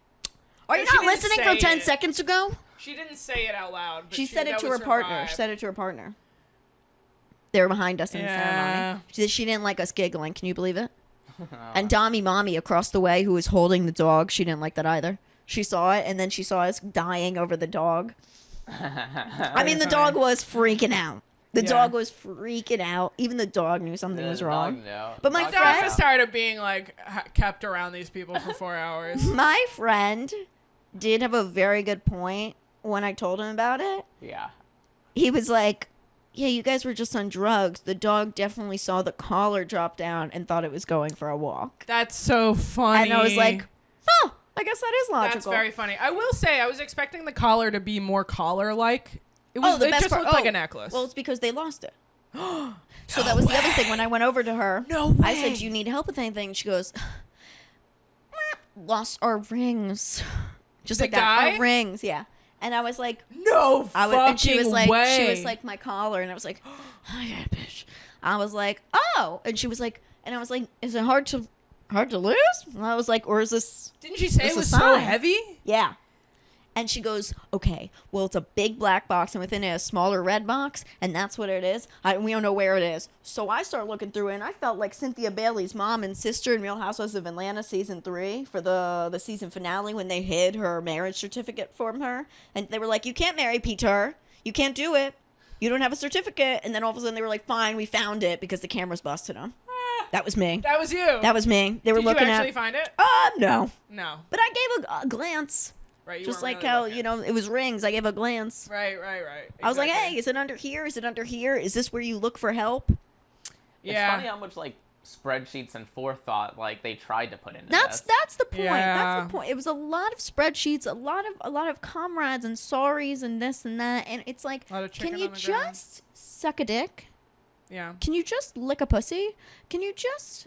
Are you She not didn't listening from say 10 it. seconds ago? She didn't say it out loud. But She said it that to was her partner. vibe. She said it to her partner. They were behind us in the ceremony. She didn't like us giggling. Can you believe it? And Dommy Mommy across the way, who was holding the dog, she didn't like that either. She saw it, and then she saw us dying over the dog. I mean, the dog was freaking out. The dog was freaking out. Even the dog knew something was wrong. But my The dog friend, was tired of being like kept around these people for 4 hours. my friend did have a very good point when I told him about it. Yeah. He was like, yeah, you guys were just on drugs. The dog definitely saw the collar drop down and thought it was going for a walk. That's so funny. And I was like, oh, I guess that is logical. That's very funny. I will say, I was expecting the collar to be more collar-like. It was, the it best just part. looked like a necklace. Well, it's because they lost it. So that was the other thing. When I went over to her, I said, do you need help with anything? She goes, lost our rings. Just The like that. guy? Our rings, yeah. And I was like, no fucking and she was like, way. she was like, my collar. And I was like, oh, yeah, bitch. I was like, oh. And she was like, and I was like, is it hard to lose? And I was like, or is this? Didn't she say This it was is so fine. heavy? Yeah. And she goes, okay, well, it's a big black box and within it a smaller red box, and that's what it is. We don't know where it is. So I start looking through it, and I felt like Cynthia Bailey's mom and sister in Real Housewives of Atlanta season 3 for the season finale when they hid her marriage certificate from her. And they were like, you can't marry Peter. You can't do it. You don't have a certificate. And then all of a sudden they were like, fine, we found it because the cameras busted them. That was me. That was you. That was me. They were Did looking you actually at. find it? No. No. But I gave a glance. Right. You Just weren't like really how, looking. you know, it was rings. I gave a glance. Right. I was like, Exactly. hey, is it under here? Is it under here? Is this where you look for help? It's funny how much like spreadsheets and forethought like they tried to put into That's this. the point. Yeah. That's the point. It was a lot of spreadsheets, a lot of comrades and sorries and this and that. And it's like, A lot of chicken can you on the ground. just suck a dick? Yeah. Can you just lick a pussy? Can you just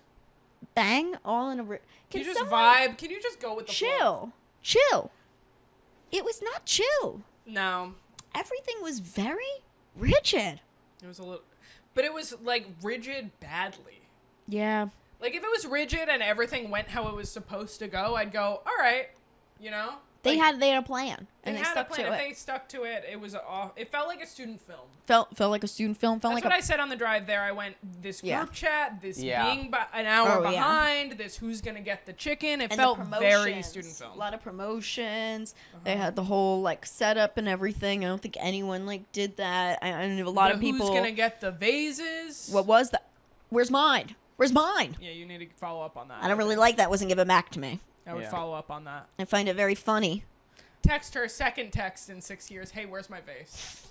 bang all in a... Can you just someone vibe? Can you just go with the flow? Chill. It was not chill. No. Everything was very rigid. It was a little, but it was like rigid badly. Yeah. Like if it was rigid and everything went how it was supposed to go, I'd go, all right, you know. They Like, had a plan, and they had stuck a plan. to If it. they stuck to it, it was off. It felt like a student film. Felt like a student film. Felt That's like what I said on the drive there. I went, this group Yeah. chat, this Yeah. being an hour Oh, yeah. behind, this who's gonna get the chicken. It and felt the very promotions. student film. A lot of promotions. They had the whole like setup and everything. I don't think anyone like did that. I knew a lot of people. Who's gonna get the vases? What was that? Where's mine? Where's mine? Yeah, you need to follow up on that. I don't really like that. Wasn't given back to me. I would Yeah. follow up on that. I find it very funny. Text her second text in 6 years. Hey, where's my vase?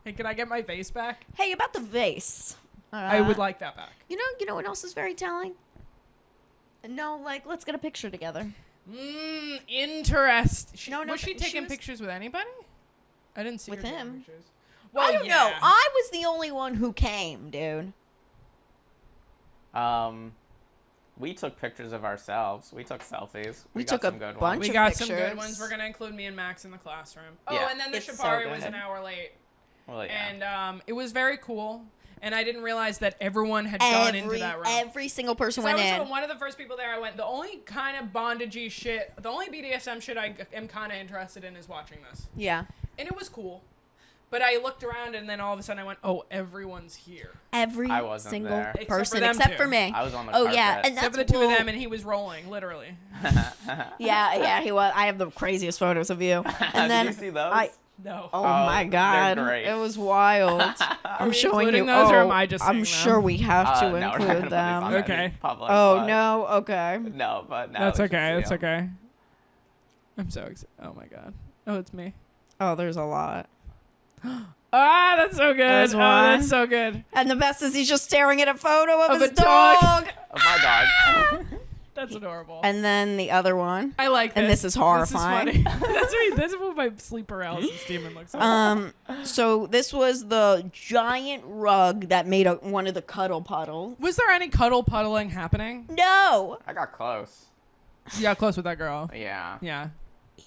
Hey, can I get my vase back? Hey, about the vase. I would like that back. You know what else is very telling? No, like let's get a picture together. Interest. No, was she she taking was- pictures with anybody? I didn't see With her taking him. pictures. I don't know. yeah. I was the only one who came, dude. We took pictures of ourselves. We took selfies. We got took a some good bunch ones. We of got some good pictures. ones. We're gonna include me and Max in the classroom. Oh, Yeah. and then the It's so Shibari was good. an hour late, Well, yeah. and it was very cool. And I didn't realize that everyone had gone into that room. Every single person 'Cause went I was in. one of the first people there. I went. The only kind of bondagey shit, the only BDSM shit I am kind of interested in is watching this, Yeah. and it was cool. But I looked around, and then all of a sudden I went, "Oh, everyone's here." Every I wasn't single there. Except for person them except two. for me. I was on the Oh carpet. yeah, and Except that's for the two of well, them, and he was rolling, literally. yeah, he was. I have the craziest photos of you. And then Did you see those? No. Oh, Oh, my they're god, great. it was wild. I'm we showing including you. those, oh, or am I just I'm seeing sure them? we have to No, we're not gonna include put these them. on Okay. any public, Oh but- no. Okay. No, but no. That's it's just, okay. you That's know. okay. I'm so excited. Oh my god. Oh, it's me. Oh, there's a lot. Ah, that's so good. There's Oh, one. that's so good. And the best is he's just staring at a photo of Of his a dog. dog. Oh, my dog. That's adorable. And then the other one. I like this. And this is horrifying. This is funny. That's what my sleep paralysis demon looks like. So this was the giant rug that made one of the cuddle puddles. Was there any cuddle puddling happening? No. I got close. You got close with that girl. Yeah. Yeah.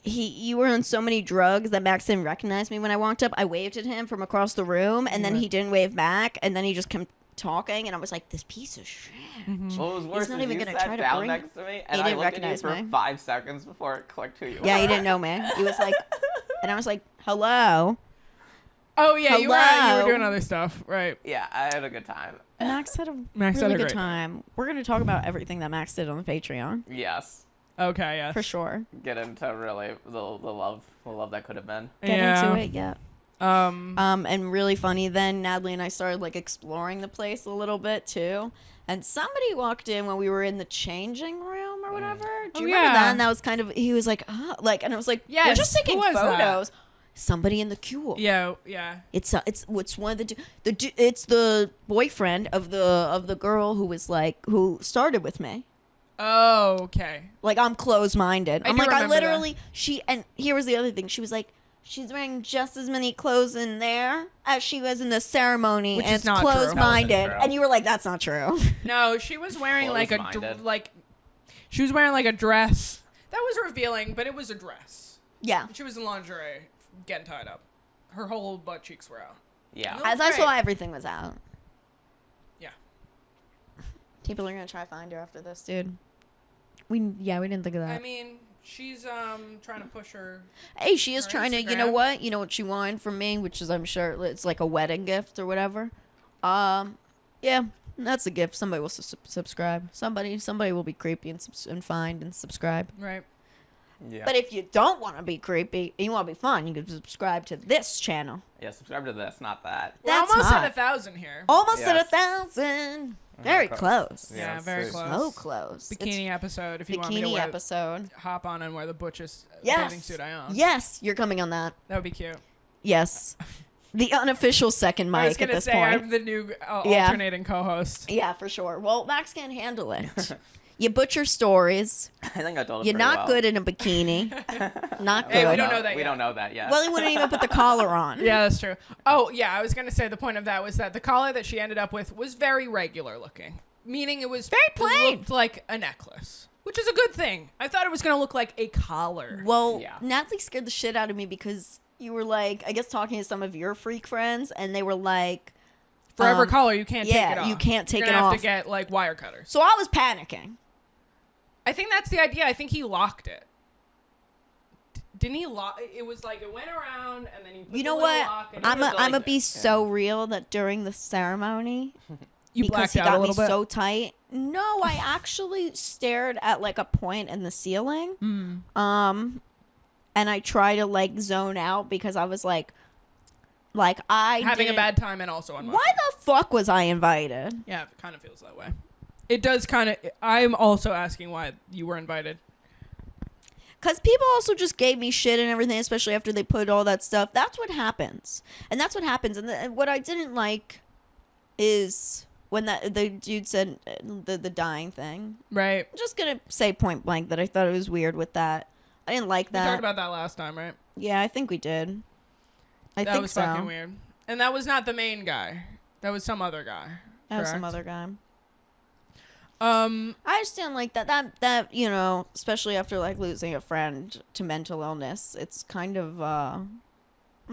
You were on so many drugs that Max didn't recognize me when I walked up. I waved at him from across the room, and then he didn't wave back, and then he just kept talking, and I was like, this piece of shit. What was worse not is even you gonna sat try to down bring- next to me, He and I didn't looked at you recognize for me. 5 seconds before it clicked who you were. Yeah, he didn't know me. He was like, And I was like, hello. Oh yeah, you were Hello? doing other stuff, right? Yeah, I had a good time. Max had a Max had really a good great time. We're going to talk about everything that Max did on the Patreon. Yes. Okay, yes. For sure. Get into really the love that could have been. Get into it, yeah. Um, And really funny, then Natalie and I started like exploring the place a little bit too. And somebody walked in when we were in the changing room or whatever. Do you remember that? And that was kind of, he was like, and I was like, we're Yes, just taking who was that? photos. Somebody in the queue. yeah. It's one of it's the boyfriend of the girl who started with me. Oh, okay. Like, I'm closed-minded. I I'm do like, I remember literally, and here was the other thing. She was like, she's wearing just as many clothes in there as she was in the ceremony, Which and is it's not true. closed-minded. That wasn't true. And you were like, that's not true. No, she was wearing like a Close-minded. she was wearing like a dress. That was revealing, but it was a dress. Yeah. She was in lingerie, getting tied up. Her whole butt cheeks were out. Yeah. No. As I Great. saw, everything was out. Yeah. People are going to try to find her after this, dude. We didn't think of that. I mean, she's trying to push her. Hey, she is Her trying to, you know Instagram. what? You know what she wanted from me, which is, I'm sure, it's like a wedding gift or whatever. Yeah, that's a gift. Somebody will subscribe. Somebody will be creepy and find and subscribe. Right. Yeah. But if you don't want to be creepy and you want to be fun, you can subscribe to this channel. Yeah, subscribe to this, not that. We're That's almost hot. at 1,000 here. Almost Yes. at 1,000. Very close. Yeah, very close. So close. Bikini episode. If you want me to Bikini wear, episode. hop on and wear the butchest Yes. bathing suit I own. Yes, you're coming on that. That would be cute. Yes. The unofficial second I was mic at gonna this say point. I'm the new Yeah. alternating co-host. Yeah, for sure. Well, Max can't handle it. You butcher stories. I think I told it You're pretty not well. good in a bikini. Not good. Hey, we don't know that We yet. don't know that yet. Well, he wouldn't even put the collar on. Yeah, that's true. Oh, yeah, I was going to say the point of that was that the collar that she ended up with was very regular looking, meaning it was Very plain. looked like a necklace, which is a good thing. I thought it was going to look like a collar. Well, Yeah. Natalie scared the shit out of me because you were like, I guess talking to some of your freak friends, and they were like, Forever collar, you can't take it yeah, off. you can't take You're it gonna have off. to get like wire cutters. So I was panicking. I think that's the idea. I think he locked it. Didn't he lock? It was like it went around and then he. Put You know the little what? lock and I'm it was gonna like be this. so real that during the ceremony, You because blacked he out a got me little bit. so tight. No, I actually stared at like a point in the ceiling. Hmm. And I try to like zone out because I was like I Having a didn't- bad time and also on. Why the fuck was I invited? Yeah, it kind of feels that way. It does kind of. I'm also asking why you were invited. Because people also just gave me shit and everything, especially after they put all that stuff. That's what happens. And that's what happens. And what I didn't like is when the dude said the dying thing. Right. I'm just going to say point blank that I thought it was weird with that. I didn't like We that. talked about that last time, right? Yeah, I think we did. I That think was so. fucking weird. And that was not the main guy. That was some other guy. That was some correct? other guy. Um, I just didn't like that, you know, especially after like losing a friend to mental illness. It's kind of, I'm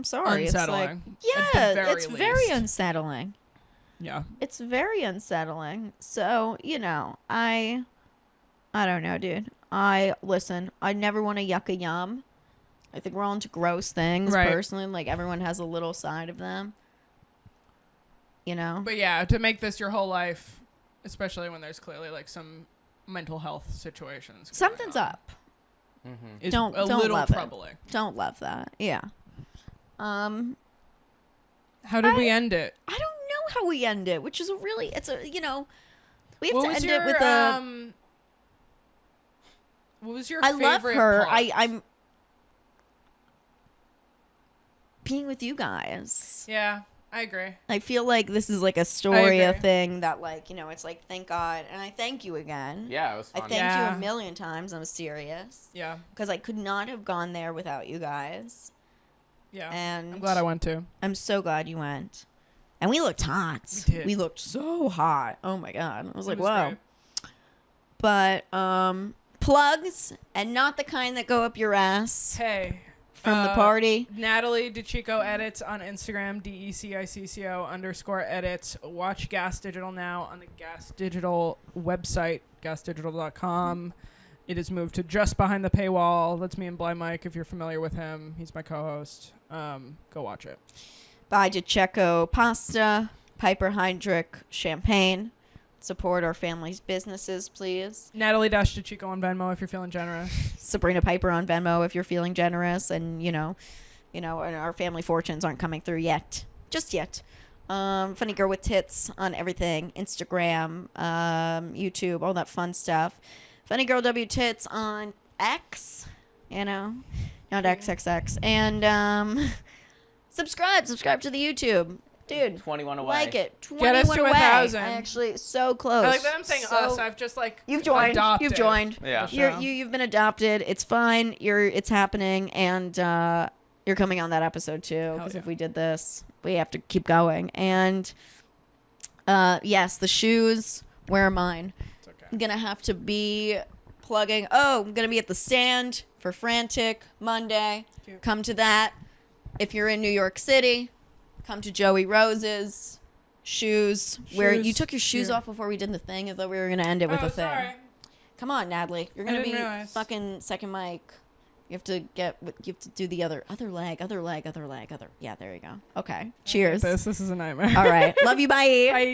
sorry. Unsettling, It's like, at the yeah, very it's very least. unsettling. yeah. It's very unsettling. So, you know, I don't know, dude. I never want to yuck a yum. I think we're all into gross things, Right. personally. Like, everyone has a little side of them. You know? But yeah, to make this your whole life, especially when there's clearly like some mental health situations. going Something's on, up. is Don't a little love it. troubling. Don't love that. Yeah. How did we end it? I don't know how we end it, which is you know, we have What to was end your it with a. What was your I favorite love her. part? I'm being with you guys. Yeah, I agree. I feel like this is like a story, a agree. thing that like, you know, it's like, thank God. And I thank you again. Yeah, it was I fun. thank Yeah. you a million times. I'm serious. Yeah, Because I could not have gone there without you guys. yeah. And I'm glad I went to. I'm so glad you went. And we looked hot. We did. We looked so hot. Oh my God. I was like, It was whoa. great. But plugs, and not the kind that go up your ass Hey. from the party. Natalie DeCicco edits on Instagram, DECICCO_edits. Watch Gas Digital now on the Gas Digital website, gasdigital.com. It is moved to just behind the paywall. That's me and Blind Mike. If you're familiar with him, he's my co-host. Go watch it. Buy DeCicco pasta, Piper Heinrich champagne. Support our family's businesses, please. Natalie DeCicco on Venmo if you're feeling generous. Sabrina Piper on Venmo if you're feeling generous, and and our family fortunes aren't coming through yet, just yet. Funny Girl with Tits on everything, Instagram, YouTube, all that fun stuff. Funny Girl W Tits on X, not XXX, and subscribe to the YouTube. Dude, 21 away. like it. Get us 21 to away. 1,000. I actually so close. I like that I'm saying us. I've just you've joined. adopted You've joined. Yeah. the show. You've been adopted. It's fine. It's happening, and you're coming on that episode too. Because if we did this, we have to keep going. And yes, the shoes. Where are mine? It's okay. I'm gonna have to be plugging. Oh, I'm gonna be at the Stand for Frantic Monday. Cute. Come to that. If you're in New York City, come to Joey Rose's shoes. Where you took your shoes Cute. off before we did the thing. I thought we were gonna end it with a thing. Sorry. Come on, Natalie. You're gonna didn't be realize. fucking second mic. You have to do the other leg. Yeah, there you go. Okay. Cheers. This is a nightmare. All right. Love you. Bye. Bye.